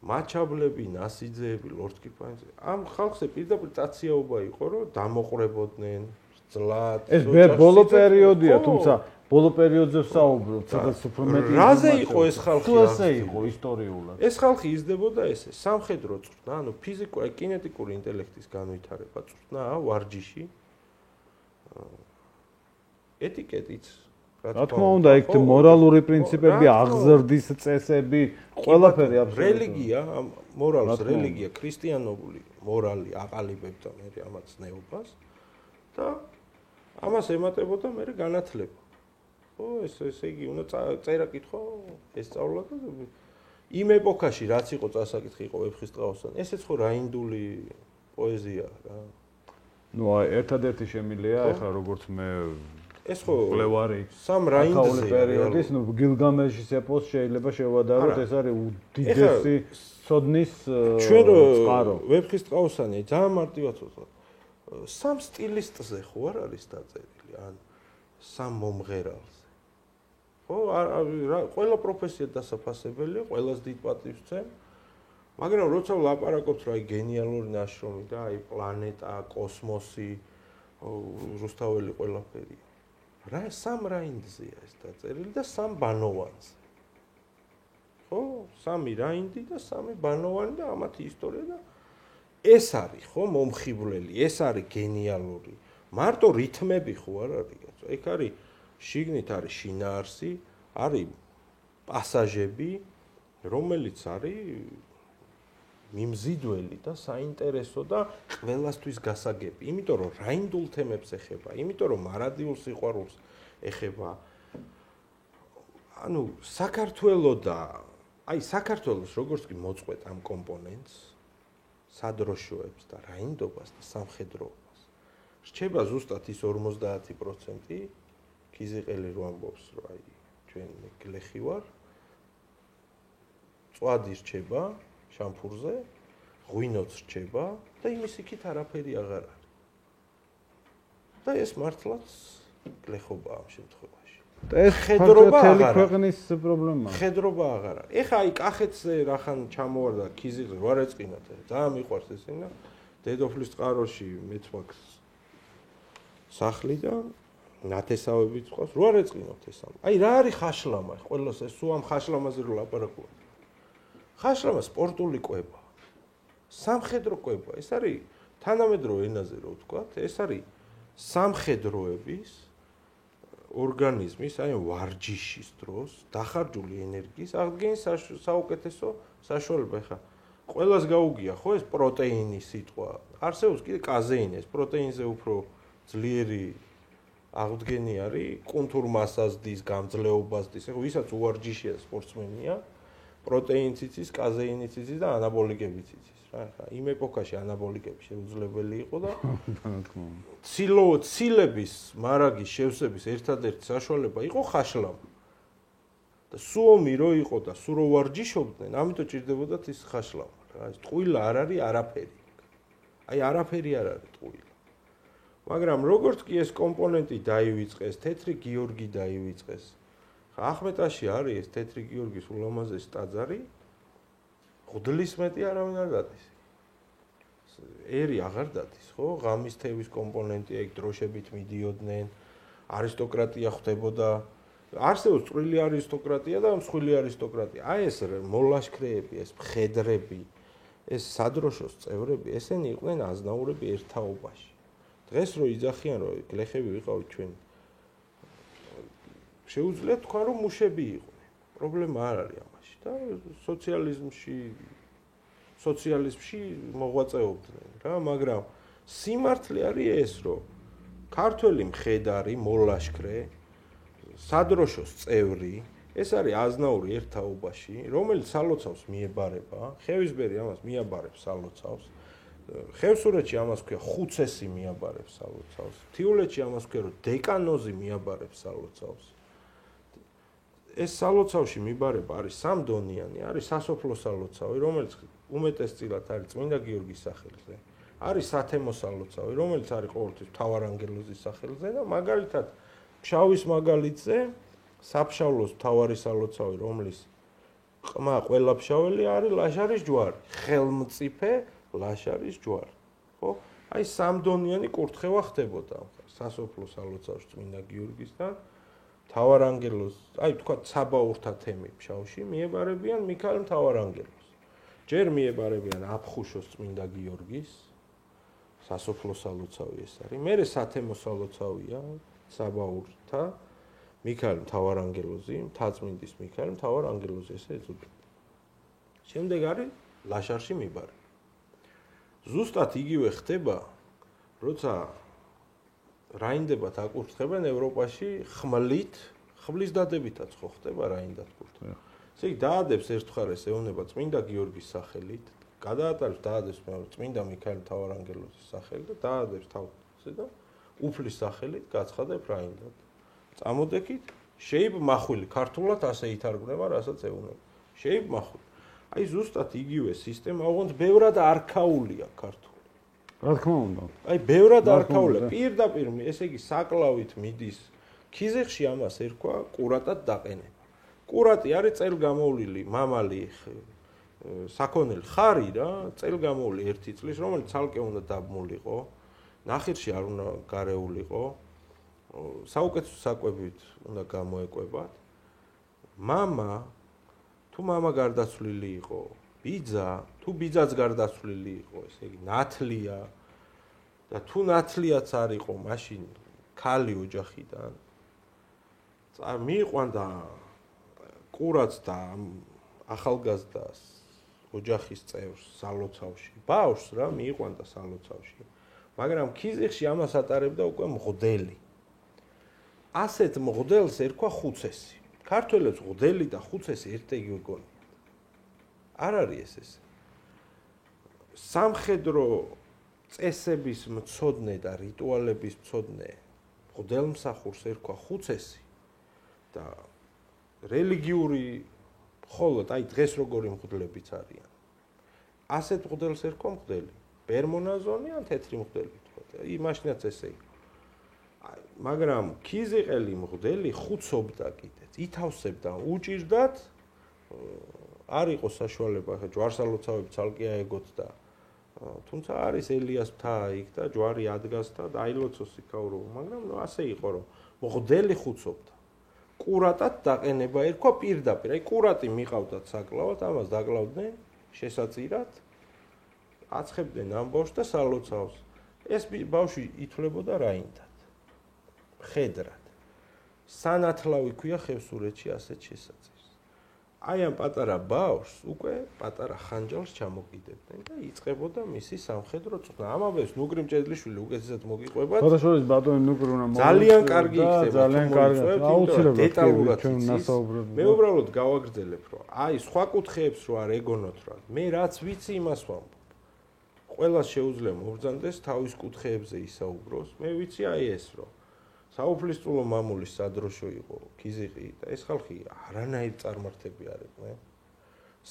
B: მაჩაბლები ნასიძეები ლორდ-კიპანზე ამ ხალხზე პირდაპირ წაციაობა იყო რომ დამოყრებოდნენ ძლად
A: ეს ბოლო პერიოდია თუმცა ბოლო პერიოდზე ვსაუბრობ სადაც უფრო მეტი
B: რაზე იყო ეს ხალხი
A: ასე იყო ისტორიულად
B: ეს ხალხი იზრდებოდა ესე სამხედრო წვრთნა ანუ ფიზიკური კინეტიკური ინტელექტის განვითარება წვრთნა ვარჯიში ეტიკეტიც
A: რა თქმა უნდა ეგ მორალური პრინციპები აღზრდის წესები ყველაფერი აბსოლუტურად
B: რელიგია მორალს რელიგია ქრისტიანული მორალი აყალიბებდა მე ამაც ნეობას და ამას ემატებოდა მე განათლება ხო ესე იგი უნდა წერა კითხო ესწავლა და იმ ეპოქაში რაც იყო წასაკითხი იყო ვეფხისტყაოსანი ესეც ხო რაინდული პოეზია რა
A: ნუ ერთადერთი შემილია ეხლა როგორც მე
B: ეს ხო
A: კლევარი
B: სამ რაინდზე
A: პერიოდის ნუ გილგამეშის ეპოს შეიძლება შევადაროთ ეს არის უდიდესი სოდნის წყარო
B: ვეფხისტყაოსანი ძალიან მარტივად ვთქვა სამ სტილისტზე ხო არ არის დაწერილი ან სამ მომღერალზე ხო ყველა პროფესია დასაფასებელია ყველას დიდ პატივს ვცემ მაგრამ როცა ვლაპარაკობთ რა გენიალური ნაშრომი და აი პლანეტა კოსმოსი რუსთაველი ყველაფერი რა სამ რაინდზეა ეს დაწერილი და სამ ბანოვანზე ხო სამი რაინდი და სამი ბანოვანი და ამათი ისტორია და ეს არის ხო მომხიბვლელი ეს არის გენიალური მარტო რითმები ხო არ არის ეგ არის შიგნით არის შინაარსი არის პასაჟები რომელიც არის მიმზიდველი და საინტერესო და ყველასთვის გასაგები. იმიტომ რომ რაინდულ თემებს ეხება, იმიტომ რომ მარადიულ სიყვარულს ეხება. ანუ საქართველოს და აი საქართველოს როგორც კი მოწყვეტ ამ კომპონენტს, სადროშოებს და რაინდობას და სამხედროობას. რჩება ზუსტად ის 50% ქიზიყელი რო ამბობს, რომ აი ჩვენ გლეხი ვარ. წვადი რჩება შამფურზე, ღვინოც რჩება და იმის იქით არაფერი აღარ არის. და ეს მართლაც გლეხობაა ამ შემთხვევაში.
A: და ეს ხედრობა აღარ ქვეყნის პრობლემაა.
B: ხედრობა აღარ არის. ეხა აი კახეთზე რახან ჩამოვარდა ქიზიყი, რა რეწკინოთ, ძალიან მიყვარს ეს ენა. დედოფლის წყაროში მეც მაქვს სახლი და ნათესავებიც ყავს. რა რეწკინოთ ეს ამ. აი რა არის ხაშლამა? ყველას ეს სულ ამ ხაშლამაზე რო ლაპარაკობ. ხაშლამა სპორტული კვება. სამხედრო კვება. ეს არის თანამედროვე ენაზე რო ვთქვათ, ეს არის სამხედროების ორგანიზმის, აი ვარჯიშის დროს დახარჯული ენერგიის აღდგენის საუკეთესო საშუალება. ხა ყველას გაუგია ხო ეს პროტეინის სიტყვა. არსებობს კიდე კაზეინი, ეს პროტეინზე უფრო ძლიერი აღდგენი არის, კუნთურ მასას დის, გამძლეობას დის. ეხლა ვისაც უვარჯიშია სპორტსმენია, პროტეინიც იცის, კაზეინიც იცის და ანაბოლიკებიც იცის. რა, იმ ეპოქაში ანაბოლიკები შეუძლებელი იყო და ცილების მარაგის შევსების ერთადერთი საშუალება იყო ხაშლამა. და სუომი რო იყო და სულ რო ვარჯიშობდნენ, ამიტომ ჭირდებოდათ ის ხაშლამა. რა, ეს ტყუილა არ არის არაფერი. აი არაფერი არ არის ტყუილა. მაგრამ როგორც კი ეს კომპონენტი დაივიწყეს, თეთრი გიორგი დაივიწყეს. ხა ახმეტაში არის ეს თეთრი გიორგის ულამაზესი ტაძარი. ღვდლის მეტი არავინ არ დადის. ერი აღარ დადის, ხო? ღამის თევის კომპონენტია, იქ დროშებით მიდიოდნენ, არისტოკრატია ხდებოდა. არსებობს წვრილი არისტოკრატია და მსხვილი არისტოკრატია. აი ეს მოლაშქრეები, ეს მხედრები, ეს სადროშოს წევრები, ესენი იყვნენ აზნაურები ერთ თაობაში. დღეს რო იძახიან, რომ გლეხები ვიყავით ჩვენ. შეუძლიათ თქვა, რომ მუშები იყვნენ. პრობლემა არ არის ამაში და სოციალიზმში მოღვაწეობდნენ რა, მაგრამ სიმართლე არის ეს, რომ ქართველი მხედარი, მოლაშქრე, სადროშოს წევრი, ეს არის აზნაური ერთ თაობაში, რომელიც სალოცავს მიებარება, ხევისბერი ამას მიაბარებს სალოცავს, ხევსურეთში ამას ქვია ხუცესი მიაბარებს სალოცავს, მთიულეთში ამას ქვია, რომ დეკანოზი მიაბარებს სალოცავს. ეს სალოცავში მიბარება არის სამდონიანი, არის სასოფლო სალოცავი, რომელიც უმეტესწილად არის წმინდა გიორგის სახელზე. არის სათემო სალოცავი, რომელიც არის ყოველთვის მთავარანგელოზის სახელზე და მაგალითად ფშავის მაგალითზე საფშავლოს მთავარი სალოცავი, რომლის ყმა ყველაფშაველი არის ლაშარის ჯვარი, ხელმწიფე ლაშარის ჯვარი. ხო? აი სამდონიანი კურთხევა ხდებოდა სასოფლო სალოცავში წმინდა გიორგისთან. მთავარანგელოზს, აი თქვა საბაურთა თემი ფშავში მიებარებიან მიქაელ მთავარანგელოზს. ჯერ მიებარებიან აფხუშოს წმინდა გიორგის სასოფლო სალოცავი ეს არის. მერე სათემო სალოცავია საბაურთა მიქაელ მთავარანგელოზი, მთაწმინდის მიქაელ მთავარანგელოზი ესე ეწოდება. შემდეგ არის ლაშარში მიბარება. ზუსტად იგივე ხდება, როცა რაინდებად აკურთხებენ ევროპაში ხმლის დადებითაც ხო ხდება რაინდად კურთხება. ესე იგი დაადებს ერთხარეს ეუნება წმინდა გიორგის სახელით, გადაატარებს დაადებს წმინდა მიქაელ მთავარანგელოზის სახელით და დაადებს თავზე და უფლის სახელით გაცხადებ რაინდად. წამოდექით შეიბ მახვილი, ქართულად ასე ითარგმნება, რასაც ეუნება. შეიბ მახვილი. აი ზუსტად იგივე სისტემა, ოღონდ ბევრად არქაულია ქართული.
A: რა თქმა უნდა.
B: აი ბევრად არქაულია. პირდაპირ, ესე იგი საკლავით მიდის. ქიზიყში ამას ერქვა ყურატად დაყენება. ყურატი არის წელგამოვლილი მამალი საქონელი ხარი რა, წელგამოვლილი 1 წლის, რომელიც ცალკე უნდა დაბმულიყო, ნახირში არ უნდა გარეულიყო, საუკეთესო საკვებით უნდა გამოეკვებათ. თუ მამა გარდაცვლილი იყო, ბიძა, თუ ბიძაც გარდაცვლილი იყო, ესე იგი ნათლია და თუ ნათლიაც არ იყო, მაშინ ქალი ოჯახიდან მიიყვანდა ყურაც და ახალგაზრდას ოჯახის წევრს სალოცავში. ბავშვს რა მიიყვანდა სალოცავში. მაგრამ ქიზიყში ამას ატარებდა უკვე მღვდელი. ასეთ მღვდელს ერქვა ხუცესი. ქართველებს მღვდელი და ხუცესი ერთეიგივე გონიათ. არ არის ეს. სამხედრო წესების მცოდნე და რიტუალების მცოდნე მღვდელმსახურს ერქვა ხუცესი და რელიგიური მხოლოდ აი დღეს როგორი მღვდლებიც არიან. ასეთ მღვდელს ერქვა მღვდელი. ბერმონაზონი ან თეთრი მღვდელი თქვა. იმაშნაც ესე იყო. მაგრამ ქიზიყელი მღვდელი ხუცობდა კიდეც, ითავსებდა, უჭირდათ არ იყო საშუალება ხა ჯვარსალოცავები ცალკე აეგოთ და თუმცა არის ელიას მთა იქ და ჯვარი ადგას და დაილოცოს იქაურობა, მაგრამ ასე იყო რომ მღვდელი ხუცობდა. კურატად დაყენება ერქვა პირდაპირ. აი კურატი მიყავდათ საკლავად, ამას დაკლავდნენ შესაწირად, აცხებდნენ ამბავს და სალოცავს. ეს ბავშვი ითვლებოდა რაინდად? მხედრად. სანათლავი ქვია ხევსურეთში ასეთ შესაძირს. აი ამ პატარა ბავშვს უკვე პატარა ხანჯალს ჩამოგიდებდნენ და იწყებოდა მისი სამხედრო წვრთნა. ამავეს ნუგრი მჭედლიშვილი უკეთესად მოგიყვებათ.
A: ფოტოშორის ბატონი ნუგრი უნდა
B: ძალიან კარგი იქნება.
A: ძალიან კარგი. აუცილებლად
B: დეტალურად
A: ნასაუბრები.
B: მე უბრალოდ გავაგრძელებ, რომ აი სხვა კუთხეებს რო არ ეგონოთ რა. მე რაც ვიცი იმას ვამბობ. ყველას შეუძლია მობრძანდეს თავის კუთხეებზე ისაუბროს. მე ვიცი აი ეს რომ საუფლისწულო მამულის სადროშო იყო ქიზიყი და ეს ხალხი არანაირ წარმართები არ იყვნენ.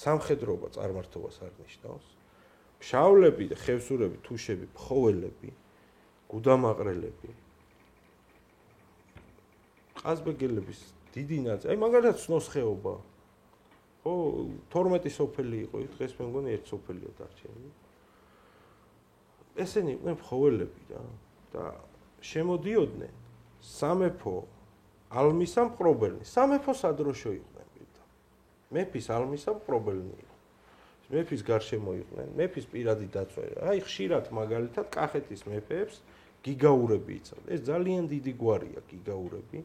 B: სამხედროობა წარმართობას არ ნიშნავს. ფშავლები, ხევსურები, თუშები, ფხოველები, გუდამაყრელები. ყაზბეგელების დიდი ნაწილი, აი მაგალითად სნოსხეობა. ხო, 12 სოფელი იყო, დღეს მე მგონი ერთ სოფელია დარჩენილი. ესენი იყვნენ ფხოველები და შემოდიოდნენ სამეფო ალმისა მპყრობელნი. სამეფო სადროშო იყვნენ პირდაპირ. მეფის ალმისა მპყრობელნი იყო. მეფის გარშემო იყვნენ, მეფის პირადი დაცვა. აი ხშირად მაგალითად კახეთის მეფეებს გიგაურები იცავდნენ. ეს ძალიან დიდი გვარია გიგაურები.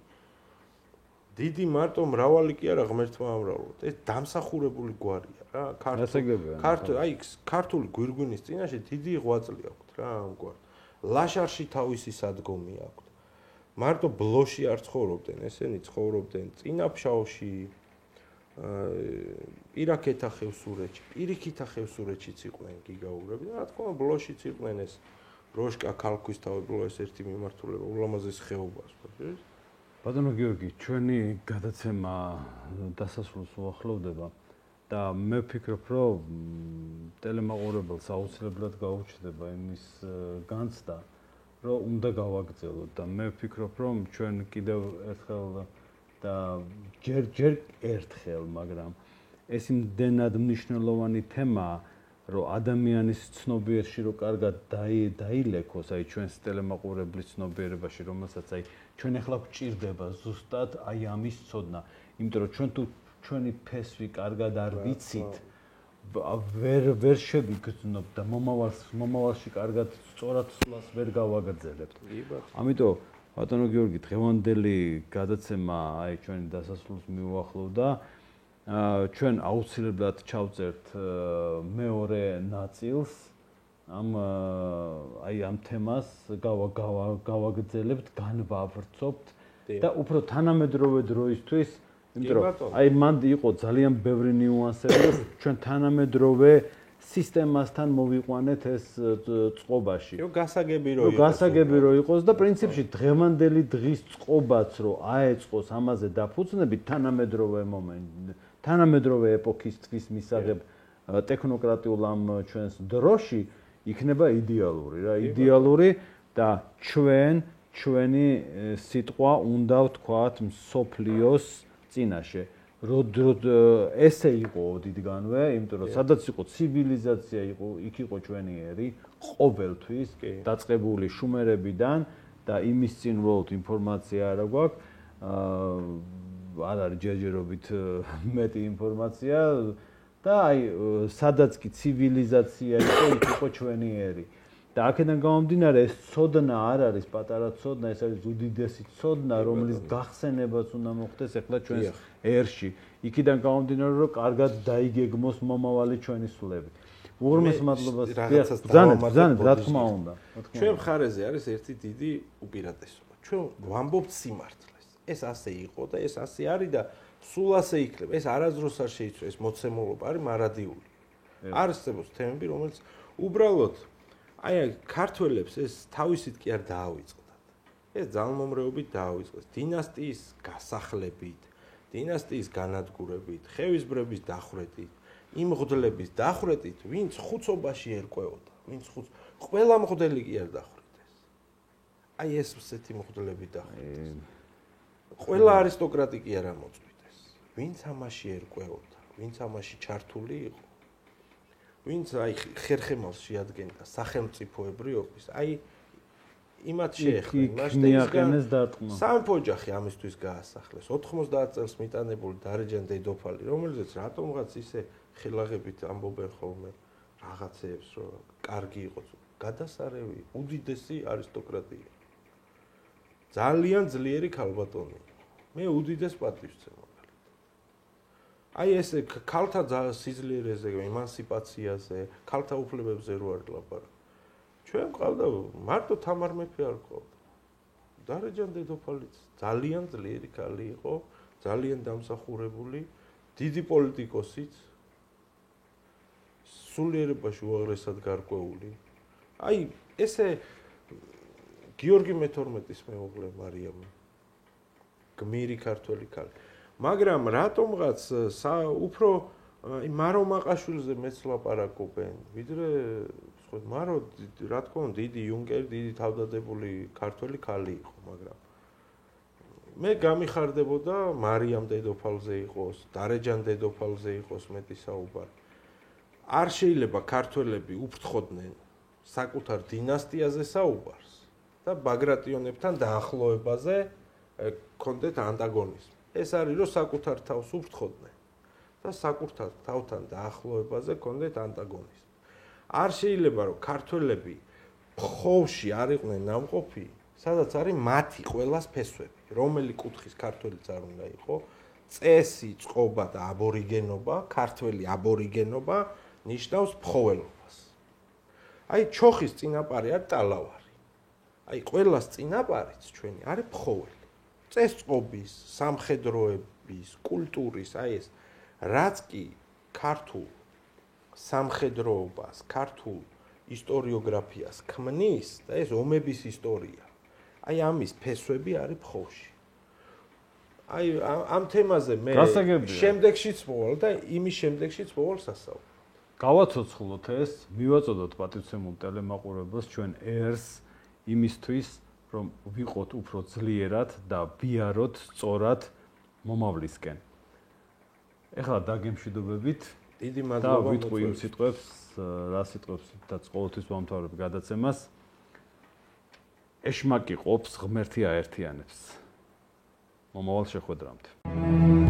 B: დიდი მარტო მრავალი კი არა ღმერთმა ამრავლოთ. ეს დამსახურებული გვარია რა. აი ქართული გვირგვინის წინაშე დიდი ღვაწლი აქვს რა ამ გვარს. ლაშარში თავისი სადგომი აქვს. მარტო ბლოში არ ცხოვრობდნენ, ესენი ცხოვრობდნენ წინაფშაოში, პირაქეთა ხევსურეთში, პირიქითა ხევსურეთშიც იყვნენ გიგაურები და რა თქმა უნდა ბლოშიც იყვნენ ეს როშკა ქალქვის თავებრო ეს ერთი მიმართულება ულამაზეს ხეობას ხო?
A: ბატონო გიორგი, ჩვენი გადაცემა დასასრულს უახლოვდება და მე ვფიქრობ, რომ ტელემაყურებელს აუცილებლად გაუჩნდება იმის განცდა, რომ უნდა გავაგრძელოთ და მე ვფიქრობ, რომ ჩვენ კიდევ ერთხელ და ჯერ ერთხელ, მაგრამ ეს იმდენად მნიშვნელოვანი თემაა, რომ ადამიანის ცნობიერში რო კარგად დაილექოს, აი ჩვენს ტელემაყურებლის ცნობიერებაში, რომელსაც აი ჩვენ ახლა გვჭირდება ზუსტად აი ამის ცოდნა, იმიტომ რომ ჩვენ თუ ჩვენი ფესვი კარგად არ ვიცით, ვერ შევიგრძნობ და მომავალში კარგად სწორად სვლას ვერ გავაგრძელებთ. ამიტომ ბატონო გიორგი, დღევანდელი გადაცემა აი ჩვენი დასასრულს მიუახლოვდა. ჩვენ აუცილებლად ჩავწერთ მეორე ნაწილს ამ თემას გავაგრძელებთ, განვავრცობთ და უფრო თანამედროვე დროისთვის, იმიტომ რომ აი მან იყო ძალიან ბევრი ნიუანსები, რომ ჩვენ თანამედროვე სისტემასთან მოვიყვანეთ ეს წყობაში. გასაგები რო იყოს და პრინციპში დღევანდელი დღის წყობაც რო აეწყოს ამაზე დაფუძნებით თანამედროვე ეპოქისთვის მისაღებ ტექნოკრატიულ ამ ჩვენს დროში იქნება იდეალური რა, იდეალური და ჩვენი სიტყვა უნდა ვთქვათ მსოფლიოს წინაშე. ესე იყო დიდგანვე, იმიტომ რომ სადაც იყო ცივილიზაცია, იქ იყო ჩვენი ერი ყოველთვის დაწყებული შუმერებიდან და იმის წინ ვოლთ ინფორმაცია არა გვაქვს. არ არის ჯერჯერობით მეტი ინფორმაცია და აი სადაც კი ცივილიზაცია იყო, იქ იყო ჩვენი ერი. და აქედან გამომდინარე ეს ცოდნა არ არის პატარა ცოდნა, ეს არის უდიდესი ცოდნა, რომლის გახსენებაც უნდა მოხდეს ახლა ჩვენს ერში, იქიდან გამომდინარე, რომ კარგად დაიგეგმოს მომავალი ჩვენი სულები. უღრმეს მადლობას ბრძანეთ, რა თქმა უნდა.
B: ჩვენ მხარეზე არის ერთი დიდი უპირატესობა. ჩვენ ვამბობთ სიმართლეს. ეს ასე იყო და ეს ასე არის და სულ ასე იქნება. ეს არასდროს არ შეიცვალა, ეს მოცემულობა არის მარადიული. არსებობს თემები, რომელიც უბრალოდ აი ქართველებს ეს თავისით კი არ დაავიწყდათ. ეს ძალმომრეობით დაავიწყეს. დინასტიის გასახლებით, დინასტიის განადგურებით, ხევისბრების დახვრეტით, იმ მღვდლების დახვრეტით, ვინც ხუცობაში ერკვეოდა, ვინც ყველა მღვდელი კი არ დახვრეტეს. აი ეს ესეთი მღვდლები დახვრეტეს. ყველა არისტოკრატი კი არ ამოწყვიტეს. ვინც ამაში ერკვეოდა, ვინც ამაში ჩართული იყო, ვინც აი ხერხემალს შეადგენდა სახელმწიფოებრიობის, აი იმათ შეეხლა,
A: იმაშტეისგან
B: სამეფო ოჯახი ამისთვის გაასახლეს. 90 წელს მიტანებული დარეჯან დედოფალი, რომელზეც რატომღაც ისე ხილაღებით ამბობენ ხოლმე რაღაცეებს, რომ კარგი იყო, გადასარევი, უდიდესი არისტოკრატია. ძალიან ძლიერი ქალბატონი. მე უდიდეს პატივს ვცემ. აი ეს ქალთა სიძლიერეზე, ემანსიპაციაზე, ქალთა უფლებებზე რო არ ლაპარაკ. ჩვენ ყავდა მარტო თამარ მეფე არ ყავდა. დარეჯან დედოფალიც ძალიან ძლიერი ქალი იყო, ძალიან დამსახურებული, დიდი პოლიტიკოსიც, სულიერებაში უაღრესად გარკვეული. აი ესე გიორგი მე-12-ის მეუღლე მარიამი. გმირი ქართველი ქალი. მაგრამ რატომღაც უფრო მარო მაყაშვილზე მეც ლაპარაკობენ, ვიდრე მარო რა თქმა უნდა დიდი იუნკერი, დიდი თავდადებული ქართველი ქალი იყო, მაგრამ მე გამიხარდებოდა მარიამ დედოფალზე იყოს, დარეჯან დედოფალზე იყოს მეტი საუბარი. არ შეიძლება ქართველები უფრთხოდნენ საკუთარ დინასტიაზე საუბარს და ბაგრატიონებთან დაახლოებაზე კონდეთ ანტაგონიზმი. ეს არის რომ საკუთარ თავს უფრთხოდნენ და საკუთარ თავთან დაახლოებაზე კონდეთ ანტაგონიზმი. არ შეიძლება რომ ქართველები ფხოვში არ იყვნენ ნამყოფი, სადაც არის მათი ყველას ფესვები, რომელი კუთხის ქართველიც არ უნდა იყო, წესი, წყობა და აბორიგენობა, ქართველი აბორიგენობა ნიშნავს ფხოველობას. აი ჩოხის წინაპარი არის ტალავარი. აი ყველას წინაპარიც ჩვენი არის ფხოველი. წესწყობის, სამხედროების, კულტურის, აი ეს რაც კი ქართულ სამხედროობას, ქართულ ისტორიოგრაფიას ქმნის და ეს ომების ისტორია. აი ამის ფესვები არის ფხოვში. აი ამ თემაზე მე შემდეგშიც მოვალ და იმის შემდეგშიც მოვალ სასაუბრო.
A: გავაცოცხლოთ ეს, მივაწოდოთ პატივცემულ ტელემაყურებელს ჩვენ ერს იმისთვის, რომ ვიყოთ უფრო ძლიერად და ვიაროთ სწორად მომავლისკენ. ეხლა დაგემშვიდობებით.
B: დიდი მადლობა.
A: და ვიტყვი იმ სიტყვებს, რა სიტყვებს და ყოველთვის ვამთავრებ გადაცემას. ეშმაკი ყოფს, ღმერთი აერთიანებს. მომავალ შეხვედრამდე.